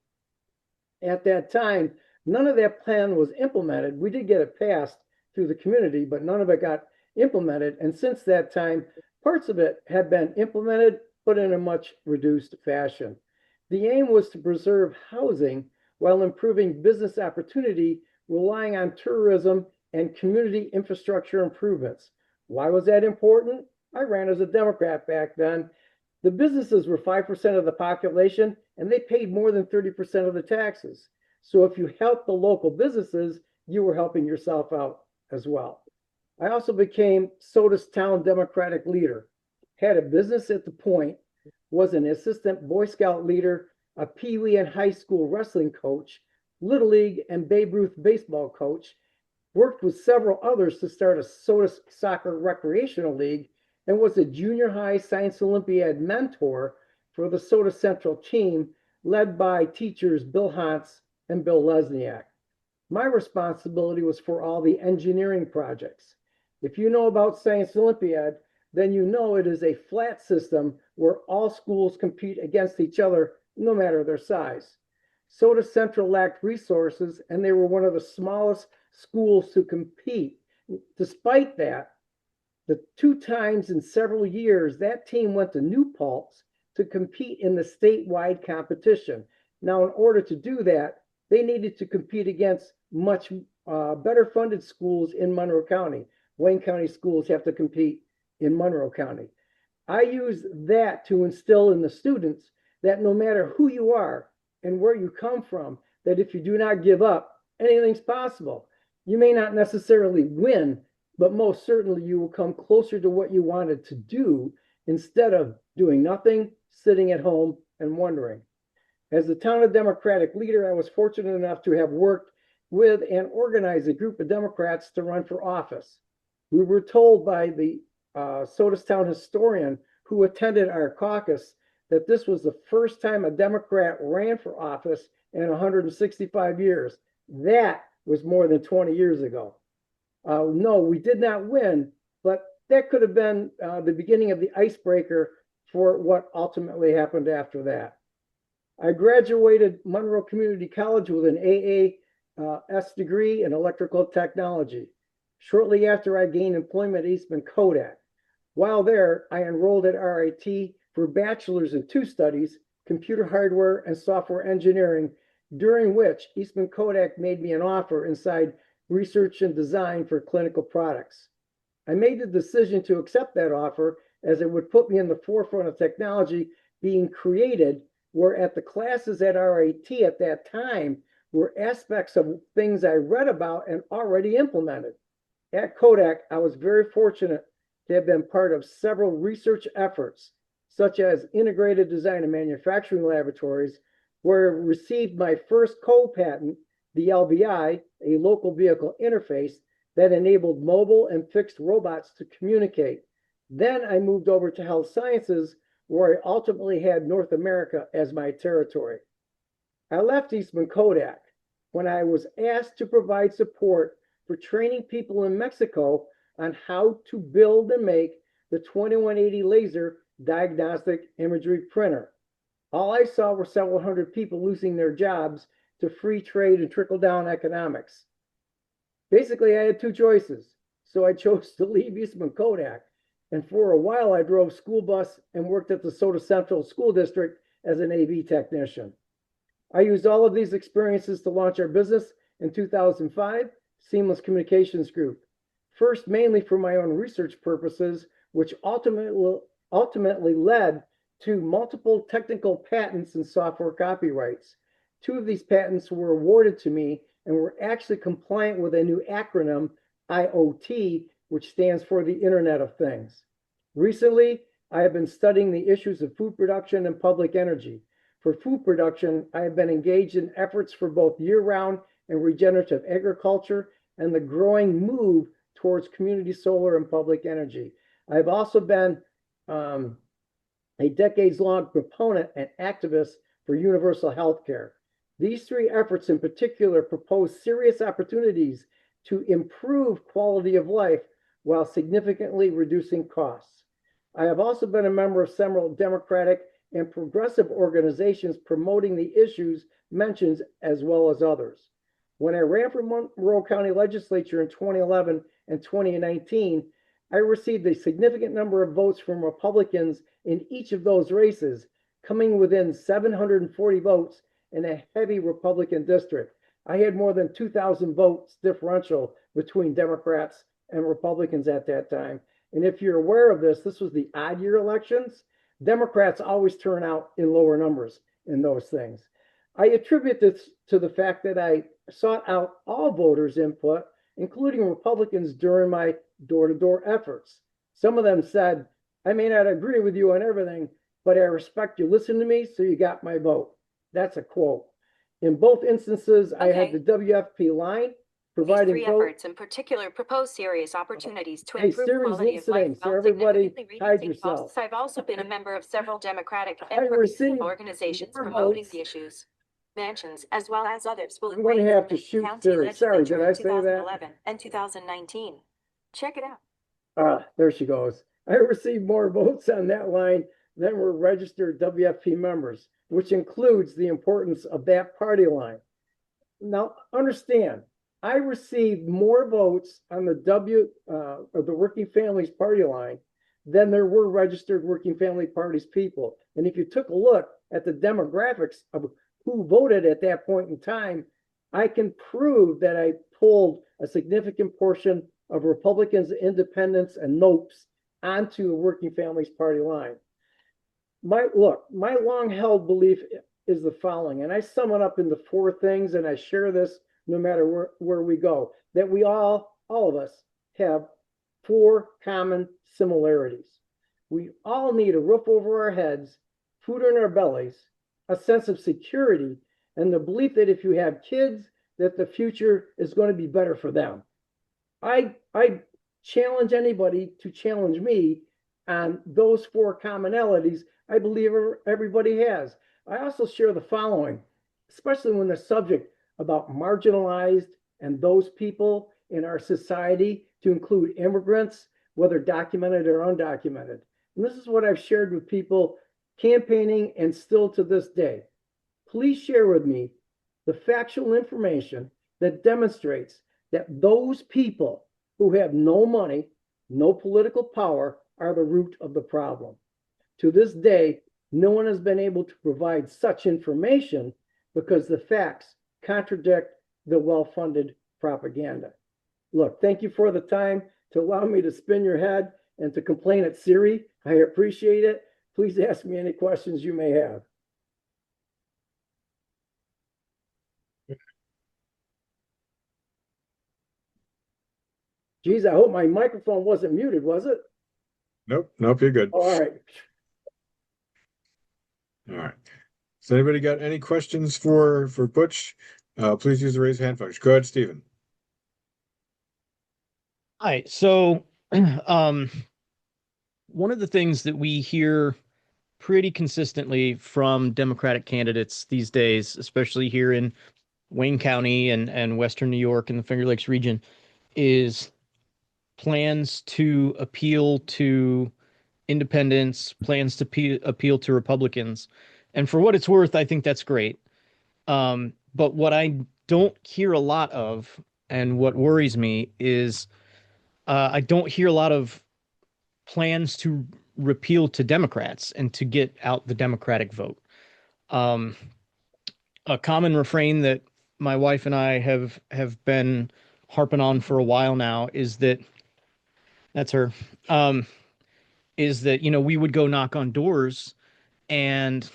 At that time, none of that plan was implemented. We did get it passed through the community, but none of it got implemented. And since that time, parts of it have been implemented, but in a much reduced fashion. The aim was to preserve housing while improving business opportunity, relying on tourism and community infrastructure improvements. Why was that important? I ran as a Democrat back then. The businesses were 5% of the population, and they paid more than 30% of the taxes. So if you helped the local businesses, you were helping yourself out as well. I also became Soda's town Democratic leader, had a business at the Point, was an assistant Boy Scout leader, a Pee Wee and high school wrestling coach, Little League and Babe Ruth baseball coach, worked with several others to start a Soda Soccer Recreational League, and was a junior high science Olympiad mentor for the Soda Central team, led by teachers Bill Hantz and Bill Lesniak. My responsibility was for all the engineering projects. If you know about Science Olympiad, then you know it is a flat system where all schools compete against each other, no matter their size. Soda Central lacked resources, and they were one of the smallest schools to compete. Despite that, the 2 times in several years, that team went to New Paltz to compete in the statewide competition. Now, in order to do that, they needed to compete against much better funded schools in Monroe County. Wayne County schools have to compete in Monroe County. I use that to instill in the students that no matter who you are and where you come from, that if you do not give up, anything's possible. You may not necessarily win, but most certainly you will come closer to what you wanted to do instead of doing nothing, sitting at home and wondering. As the town of Democratic leader, I was fortunate enough to have worked with and organized a group of Democrats to run for office. We were told by the Sodastown historian who attended our caucus that this was the first time a Democrat ran for office in 165 years. That was more than 20 years ago. No, we did not win, but that could have been the beginning of the icebreaker for what ultimately happened after that. I graduated Monroe Community College with an AAS degree in electrical technology. Shortly after, I gained employment at Eastman Kodak. While there, I enrolled at RIT for bachelor's in 2 studies, computer hardware and software engineering, during which Eastman Kodak made me an offer inside research and design for clinical products. I made the decision to accept that offer as it would put me in the forefront of technology being created, where at the classes at RIT at that time were aspects of things I read about and already implemented. At Kodak, I was very fortunate to have been part of several research efforts, such as integrated design and manufacturing laboratories, where I received my first co-patent, the LVI, a local vehicle interface that enabled mobile and fixed robots to communicate. Then I moved over to health sciences, where I ultimately had North America as my territory. I left Eastman Kodak when I was asked to provide support for training people in Mexico on how to build and make the 2180 laser diagnostic imagery printer. All I saw were several hundred people losing their jobs to free trade and trickle-down economics. Basically, I had 2 choices, so I chose to leave Eastman Kodak. And for a while, I drove school bus and worked at the Soda Central School District as an AV technician. I used all of these experiences to launch our business in 2005, Seamless Communications Group. First, mainly for my own research purposes, which ultimately led to multiple technical patents and software copyrights. 2 of these patents were awarded to me and were actually compliant with a new acronym, IoT, which stands for the Internet of Things. Recently, I have been studying the issues of food production and public energy. For food production, I have been engaged in efforts for both year-round and regenerative agriculture and the growing move towards community solar and public energy. I've also been a decades-long proponent and activist for universal health care. These 3 efforts in particular propose serious opportunities to improve quality of life while significantly reducing costs. I have also been a member of several Democratic and progressive organizations promoting the issues mentioned as well as others. When I ran for Monroe County Legislature in 2011 and 2019, I received a significant number of votes from Republicans in each of those races, coming within 740 votes in a heavy Republican district. I had more than 2,000 votes differential between Democrats and Republicans at that time. And if you're aware of this, this was the odd year elections. Democrats always turn out in lower numbers in those things. I attribute this to the fact that I sought out all voters' input, including Republicans, during my door-to-door efforts. Some of them said, I may not agree with you on everything, but I respect you listening to me, so you got my vote. That's a quote. In both instances, I had the WFP line providing These three efforts in particular propose serious opportunities to Hey, improve Siri's quality of life listening, so while everybody significantly hide reducing yourself. costs. I've also been a member of several Democratic I and progressive received organizations more promoting votes. the issues. Mansions, as well as others, will I'm going to agree have to with the shoot county Siri. Sorry, legislature did I in say that? 2011 and 2019. Check it out. There she goes. I received more votes on that line than were registered WFP members, which includes the importance of that party line. Now, understand, I received more votes on the the Working Families Party line than there were registered Working Family Parties people. And if you took a look at the demographics of who voted at that point in time, I can prove that I pulled a significant portion of Republicans, independents, and nopes onto the Working Families Party line. My long-held belief is the following, and I sum it up into four things, and I share this no matter where we go, that we all of us have four common similarities. We all need a roof over our heads, food in our bellies, a sense of security, and the belief that if you have kids, that the future is going to be better for them. I challenge anybody to challenge me on those four commonalities I believe everybody has. I also share the following, especially when the subject about marginalized and those people in our society, to include immigrants, whether documented or undocumented. And this is what I've shared with people campaigning and still to this day. Please share with me the factual information that demonstrates that those people who have no money, no political power, are the root of the problem. To this day, no one has been able to provide such information because the facts contradict the well-funded propaganda. Look, thank you for the time to allow me to spin your head and to complain at Siri. I appreciate it. Please ask me any questions you may have. Geez, I hope my microphone wasn't muted, was it? Nope, you're good. All right. All right. Has anybody got any questions for Butch? Please use the raise hand function. Go ahead, Stephen. Hi. So, one of the things that we hear pretty consistently from Democratic candidates these days, especially here in Wayne County and Western New York and the Finger Lakes region, is plans to appeal to independents, plans to appeal to Republicans. And for what it's worth, I think that's great. But what I don't hear a lot of, and what worries me, is I don't hear a lot of plans to repeal to Democrats and to get out the Democratic vote. A common refrain that my wife and I have been harping on for a while now is that we would go knock on doors and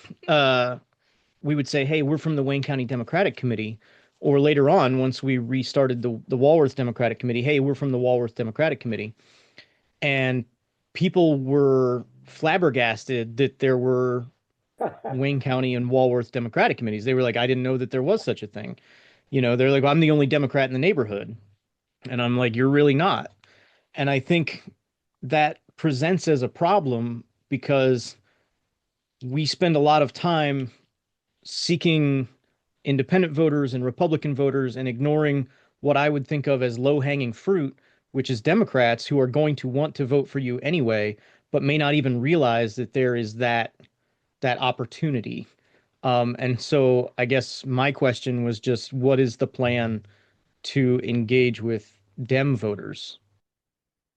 we would say, hey, we're from the Wayne County Democratic Committee. Or later on, once we restarted the Walworth Democratic Committee, hey, we're from the Walworth Democratic Committee. And people were flabbergasted that there were Wayne County and Walworth Democratic Committees. They were like, I didn't know that there was such a thing. They're like, well, I'm the only Democrat in the neighborhood. And I'm like, you're really not. And I think that presents as a problem because we spend a lot of time seeking independent voters and Republican voters and ignoring what I would think of as low-hanging fruit, which is Democrats who are going to want to vote for you anyway, but may not even realize that there is that opportunity. And so I guess my question was just, what is the plan to engage with Dem voters?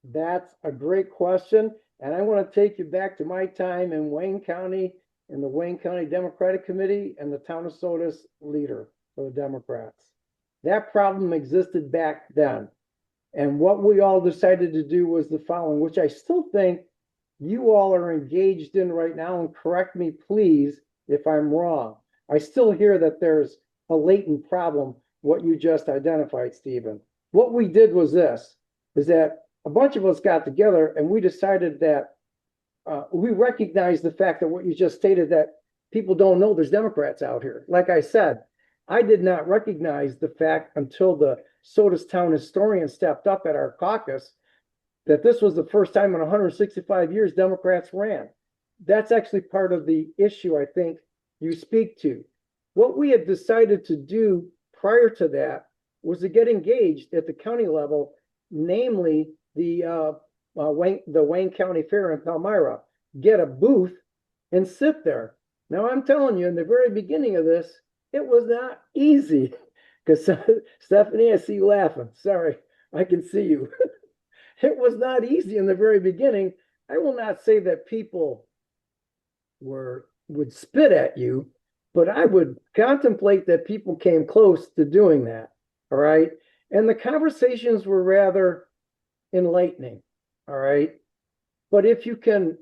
That's a great question. And I want to take you back to my time in Wayne County, in the Wayne County Democratic Committee and the town of Soda's leader for the Democrats. That problem existed back then. And what we all decided to do was the following, which I still think you all are engaged in right now, and correct me, please, if I'm wrong. I still hear that there's a latent problem, what you just identified, Stephen. What we did was this, is that a bunch of us got together and we decided that we recognized the fact that what you just stated, that people don't know there's Democrats out here. Like I said, I did not recognize the fact until the Sodas Town historian stepped up at our caucus that this was the first time in 165 years Democrats ran. That's actually part of the issue I think you speak to. What we had decided to do prior to that was to get engaged at the county level, namely the Wayne County Fair in Palmyra, get a booth and sit there. Now I'm telling you, in the very beginning of this, it was not easy. Because Stephanie, I see you laughing. Sorry, I can see you. It was not easy in the very beginning. I will not say that people would spit at you, but I would contemplate that people came close to doing that. All right. And the conversations were rather enlightening. All right. But if you can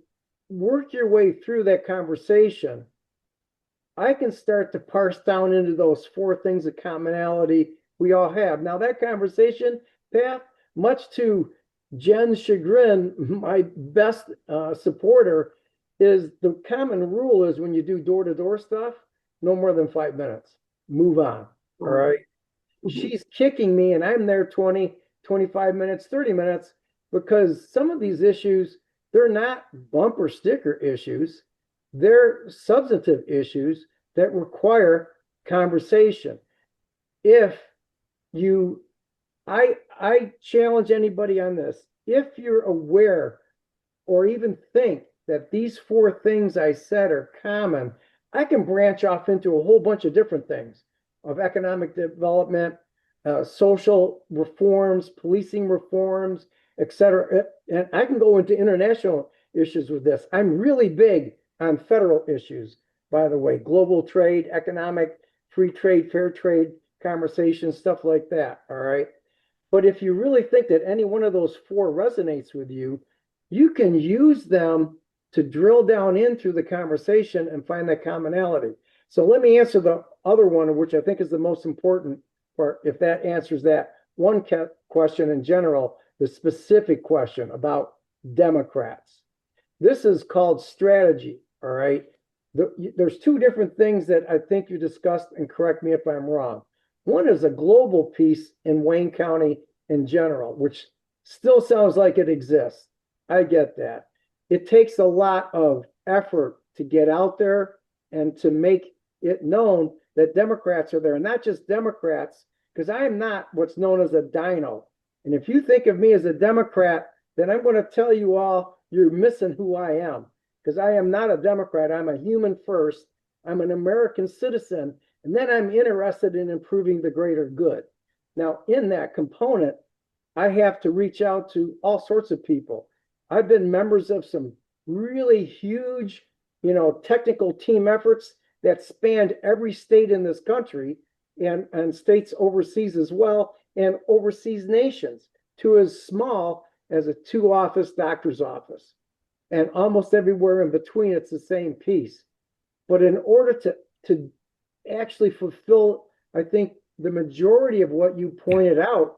work your way through that conversation, I can start to parse down into those 4 things of commonality we all have. Now, that conversation, Pat, much to Jen's chagrin, my best supporter, is the common rule is when you do door-to-door stuff, no more than 5 minutes. Move on. All right. She's kicking me, and I'm there 20, 25 minutes, 30 minutes, because some of these issues, they're not bumper sticker issues. They're substantive issues that require conversation. If you, I challenge anybody on this. If you're aware or even think that these 4 things I said are common, I can branch off into a whole bunch of different things of economic development, social reforms, policing reforms, etc. And I can go into international issues with this. I'm really big on federal issues, by the way, global trade, economic, free trade, fair trade conversations, stuff like that. All right. But if you really think that any one of those 4 resonates with you, you can use them to drill down in through the conversation and find that commonality. So let me answer the other one, which I think is the most important part, if that answers that one question in general, the specific question about Democrats. This is called strategy, all right? There's 2 different things that I think you discussed, and correct me if I'm wrong. One is a global piece in Wayne County in general, which still sounds like it exists. I get that. It takes a lot of effort to get out there and to make it known that Democrats are there, and not just Democrats, because I am not what's known as a dino. And if you think of me as a Democrat, then I'm going to tell you all you're missing who I am, because I am not a Democrat. I'm a human first. I'm an American citizen, and then I'm interested in improving the greater good. Now, in that component, I have to reach out to all sorts of people. I've been members of some really huge, technical team efforts that spanned every state in this country and states overseas as well, and overseas nations, to as small as a 2-office doctor's office. And almost everywhere in between, it's the same piece. But in order to actually fulfill, I think, the majority of what you pointed out,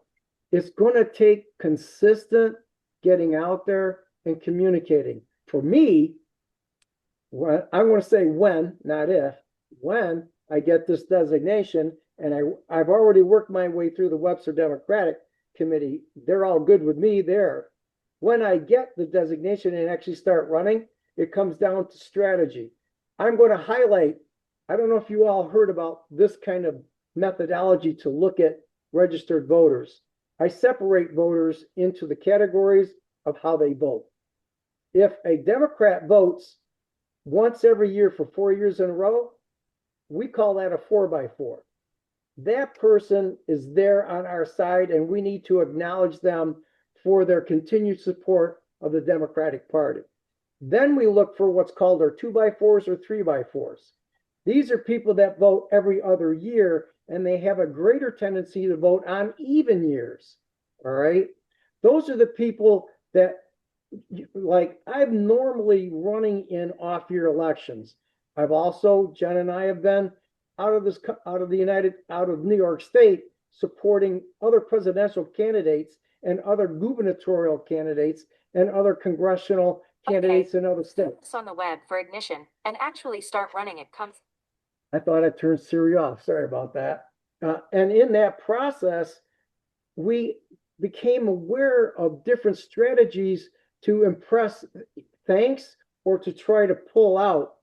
it's going to take consistent getting out there and communicating. For me, I want to say when, not if, when I get this designation, and I've already worked my way through the Webster Democratic Committee, they're all good with me there. When I get the designation and actually start running, it comes down to strategy. I'm going to highlight, I don't know if you all heard about this kind of methodology to look at registered voters. I separate voters into the categories of how they vote. If a Democrat votes once every year for 4 years in a row, we call that a 4x4. That person is there on our side, and we need to acknowledge them for their continued support of the Democratic Party. Then we look for what's called our 2x4s or 3x4s. These are people that vote every other year, and they have a greater tendency to vote on even years. All right. Those are the people that, like, I'm normally running in off-year elections. I've also, Jen and I have been out of New York State supporting other presidential candidates and other gubernatorial candidates and other congressional candidates in other states. On the web for ignition and actually start running it comes. I thought I turned Siri off. Sorry about that. And in that process, we became aware of different strategies to impress thanks or to try to pull out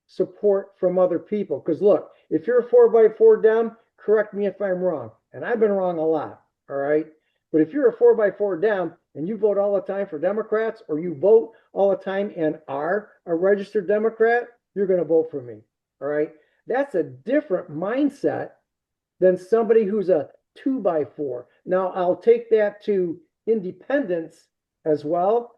support from other people. Because look, if you're a 4x4 Dem, correct me if I'm wrong. And I've been wrong a lot. All right. But if you're a 4x4 Dem and you vote all the time for Democrats, or you vote all the time and are a registered Democrat, you're going to vote for me. All right. That's a different mindset than somebody who's a 2x4. Now, I'll take that to independents as well.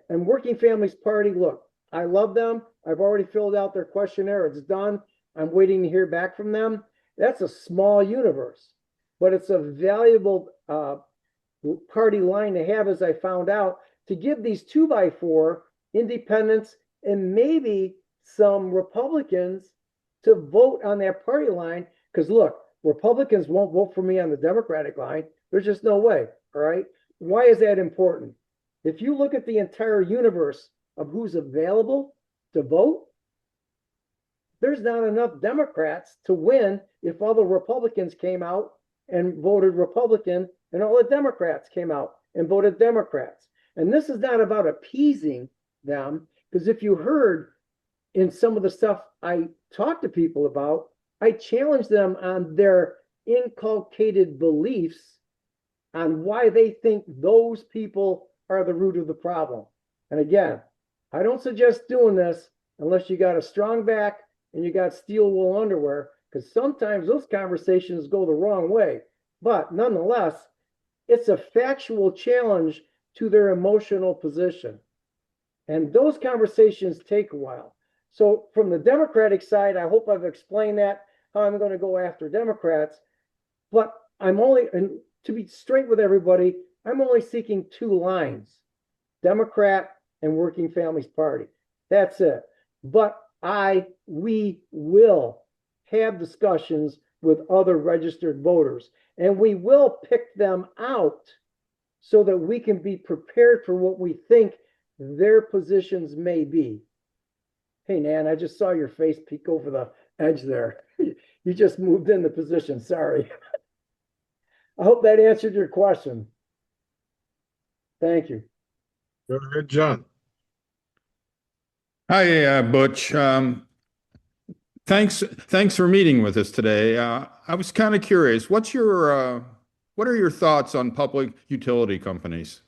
And Working Families Party, look, I love them. I've already filled out their questionnaire. It's done. I'm waiting to hear back from them. That's a small universe, but it's a valuable party line to have, as I found out, to give these 2x4 independents and maybe some Republicans to vote on that party line. Because look, Republicans won't vote for me on the Democratic line. There's just no way. All right. Why is that important? If you look at the entire universe of who's available to vote, there's not enough Democrats to win if all the Republicans came out and voted Republican and all the Democrats came out and voted Democrats. And this is not about appeasing them, because if you heard in some of the stuff I talk to people about, I challenge them on their inculcated beliefs on why they think those people are the root of the problem. And again, I don't suggest doing this unless you got a strong back and you got steel wool underwear, because sometimes those conversations go the wrong way. But nonetheless, it's a factual challenge to their emotional position. And those conversations take a while. So from the Democratic side, I hope I've explained that, how I'm going to go after Democrats. But I'm only, and to be straight with everybody, I'm only seeking 2 lines, Democrat and Working Families Party. That's it. But we will have discussions with other registered voters, and we will pick them out so that we can be prepared for what we think their positions may be. Hey, Nan, I just saw your face peek over the edge there. You just moved in the position. Sorry. I hope that answered your question. Thank you. Very good, John. Hi, Butch. Thanks for meeting with us today. I was kind of curious. What are your thoughts on public utility companies?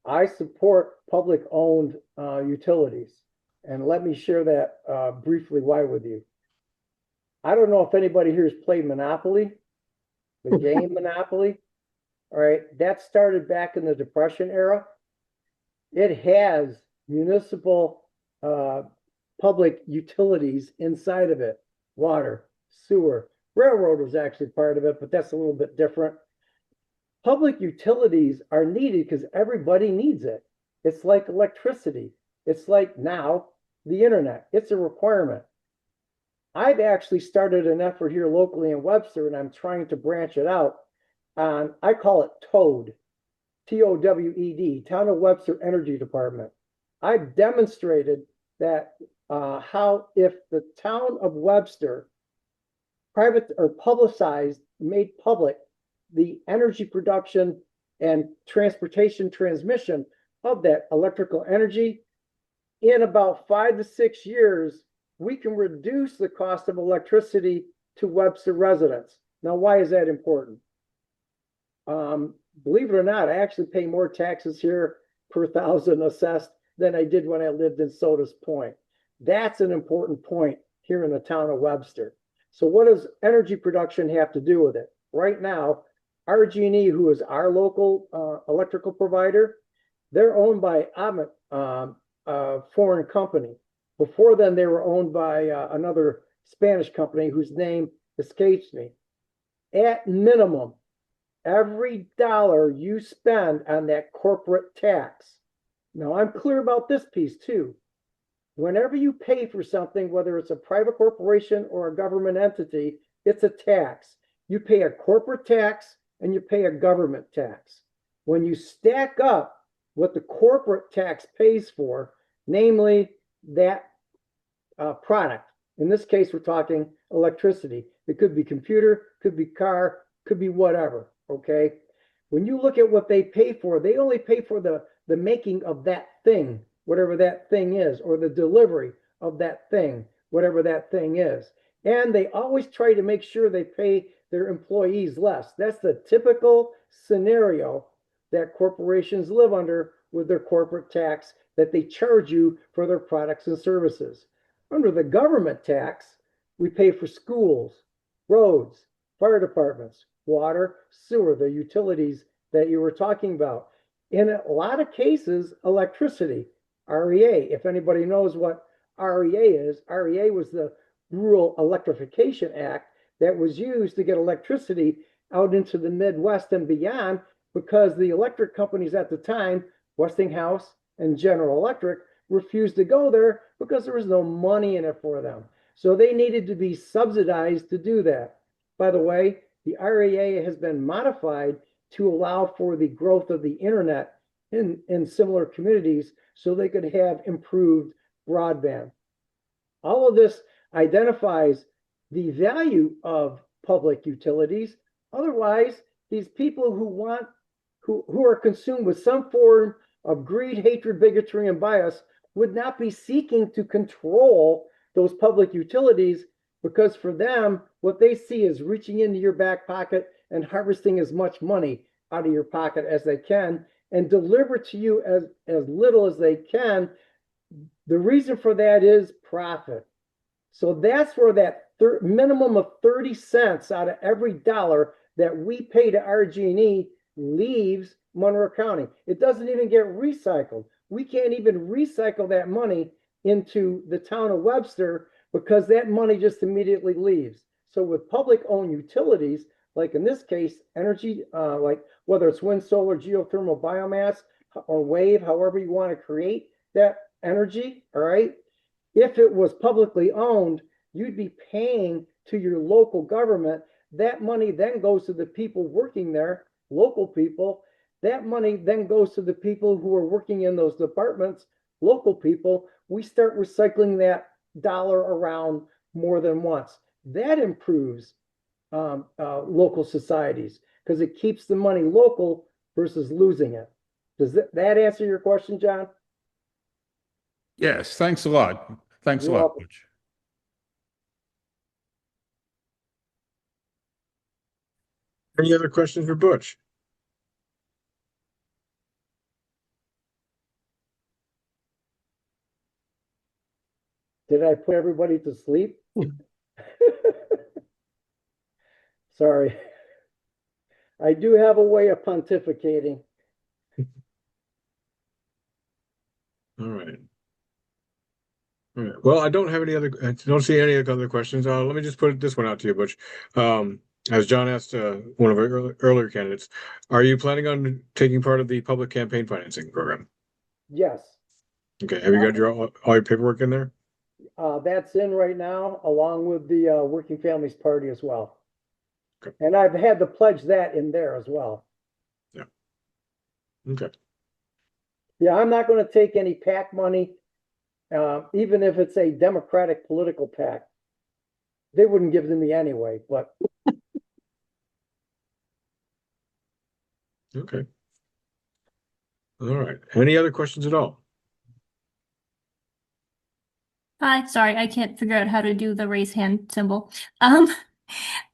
I support public-owned utilities, and let me share that briefly why with you. I don't know if anybody here has played Monopoly, the game Monopoly. All right, that started back in the Depression era. It has municipal public utilities inside of it. Water, sewer, railroad was actually part of it, but that's a little bit different. Public utilities are needed because everybody needs it. It's like electricity. It's like now the internet. It's a requirement. I've actually started an effort here locally in Webster, and I'm trying to branch it out on, I call it TOWED, T-O-W-E-D, Town of Webster Energy Department. I've demonstrated that how if the town of Webster private or publicized, made public the energy production and transportation transmission of that electrical energy, in about 5 to 6 years, we can reduce the cost of electricity to Webster residents. Now, why is that important? Believe it or not, I actually pay more taxes here per thousand assessed than I did when I lived in Sodas Point. That's an important point here in the town of Webster. So what does energy production have to do with it? Right now, RG&E, who is our local electrical provider, they're owned by a foreign company. Before then, they were owned by another Spanish company whose name escapes me. At minimum, every dollar you spend on that corporate tax. Now, I'm clear about this piece too. Whenever you pay for something, whether it's a private corporation or a government entity, it's a tax. You pay a corporate tax and you pay a government tax. When you stack up what the corporate tax pays for, namely that product, in this case, we're talking electricity. It could be computer, could be car, could be whatever, okay? When you look at what they pay for, they only pay for the making of that thing, whatever that thing is, or the delivery of that thing, whatever that thing is. And they always try to make sure they pay their employees less. That's the typical scenario that corporations live under with their corporate tax that they charge you for their products and services. Under the government tax, we pay for schools, roads, fire departments, water, sewer, the utilities that you were talking about. In a lot of cases, electricity, REA. If anybody knows what REA is, REA was the Rural Electrification Act that was used to get electricity out into the Midwest and beyond, because the electric companies at the time, Westinghouse and General Electric, refused to go there because there was no money in it for them. So they needed to be subsidized to do that. By the way, the REA has been modified to allow for the growth of the internet in similar communities so they could have improved broadband. All of this identifies the value of public utilities. Otherwise, these people who are consumed with some form of greed, hatred, bigotry, and bias would not be seeking to control those public utilities, because for them, what they see is reaching into your back pocket and harvesting as much money out of your pocket as they can and deliver to you as little as they can. The reason for that is profit. So that's where that minimum of 30 cents out of every dollar that we pay to RG&E leaves Monroe County. It doesn't even get recycled. We can't even recycle that money into the town of Webster because that money just immediately leaves. So with public-owned utilities, like in this case, energy, like whether it's wind, solar, geothermal, biomass, or wave, however you want to create that energy, all right? If it was publicly owned, you'd be paying to your local government. That money then goes to the people working there, local people. That money then goes to the people who are working in those departments, local people. We start recycling that dollar around more than once. That improves local societies because it keeps the money local versus losing it. Does that answer your question, John? Yes, thanks a lot. Thanks a You're lot, welcome. Butch. Any other questions for Butch? Did I put everybody to sleep? Sorry. I do have a way of pontificating. All right. All right. Well, I don't have any other, I don't see any other questions. Let me just put this one out to you, Butch. As John asked one of our earlier candidates, are you planning on taking part of the public campaign financing program? Yes. Okay. Have you got all your paperwork in there? That's in right now, along with the Working Families Party as well. Okay. And I've had to pledge that in there as well. Yeah. Okay. Yeah, I'm not going to take any PAC money, even if it's a Democratic political PAC. They wouldn't give it to me anyway, but. Okay. All right. Any other questions at all? Hi, sorry, I can't figure out how to do the raise hand symbol. Um,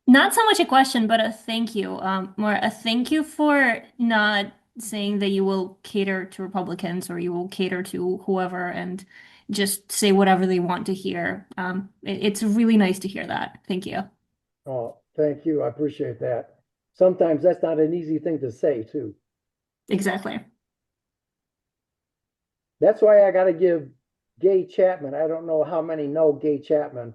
Not so much a question, but a thank you. More a thank you for not saying that you will cater to Republicans or you will cater to whoever and just say whatever they want to hear. It's really nice to hear that. Thank you. Oh, thank you. I appreciate that. Sometimes that's not an easy thing to say, too. Exactly. That's why I got to give Gay Chapman, I don't know how many know Gay Chapman,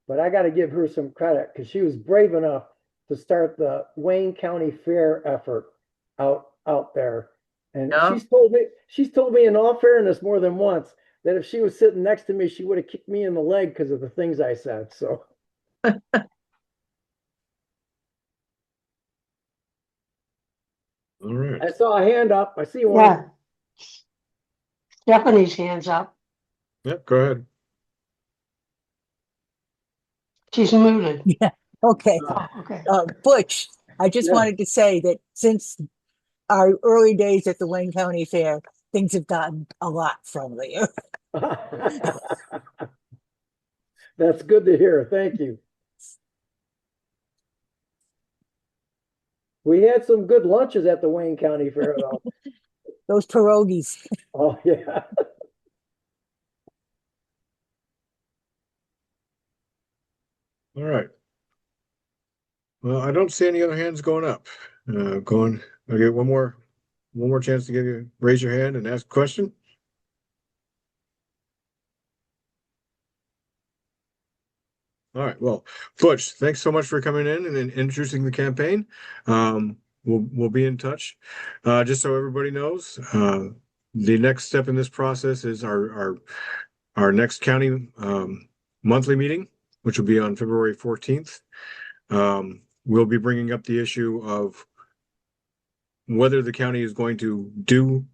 but I got to give her some credit because she was brave enough to start the Wayne County Fair effort out there. And Yeah. she's told me in all fairness more than once that if she was sitting next to me, she would have kicked me in the leg because of the things I said. So All right. I saw a hand up. I see one. Yeah. Stephanie's hands up. Yep, go ahead. She's muted. Yeah, okay. Oh, okay. Butch, I just Yeah. wanted to say that since our early days at the Wayne County Fair, things have gotten a lot friendlier. That's good to hear. Thank you. We had some good lunches at the Wayne County Fair, though. Those pierogies. Oh, yeah. All right. Well, I don't see any other hands going up. I'll get one more chance to give you raise your hand and ask a question. All right. Well, Butch, thanks so much for coming in and introducing the campaign. We'll be in touch. Just so everybody knows, the next step in this process is our next county monthly meeting, which will be on February 14th. We'll be bringing up the issue of whether the county is going to do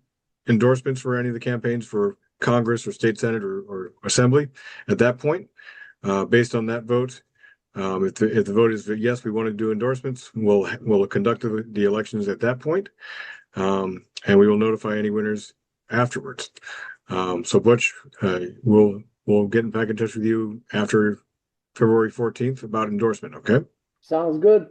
endorsements for any of the campaigns for Congress or state senate or assembly at that point. Based on that vote, if the vote is that yes, we want to do endorsements, we'll conduct the elections at that point, and we will notify any winners afterwards. So Butch, we'll get back in touch with you after February 14th about endorsement. Okay. Sounds good.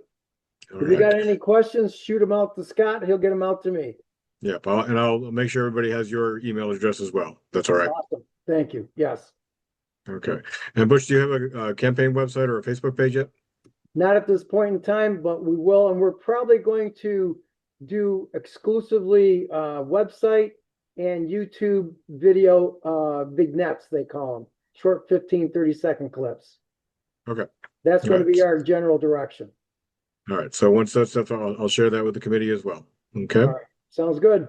All If you right. got any questions, shoot them out to Scott. He'll get them out to me. Yeah, and I'll make sure everybody has your email address as well. That's all right. Awesome. Thank you. Yes. Okay. And Butch, do you have a campaign website or a Facebook page yet? Not at this point in time, but we will. And we're probably going to do exclusively website and YouTube video vignettes, they call them. Short 15, 30-second clips. Okay. That's going to Right. be our general direction. All right. So once that's stuff, I'll share that with the committee as well. Okay. All right. Sounds good.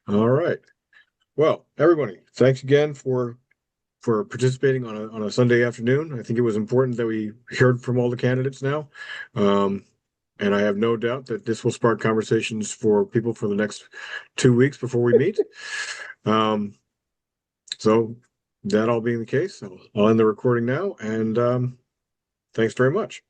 All right. Well, everybody, thanks again for participating on a Sunday afternoon. I think it was important that we heard from all the candidates now. And I have no doubt that this will spark conversations for people for the next 2 weeks before we meet. So that all being the case, I'll end the recording now, and thanks very much.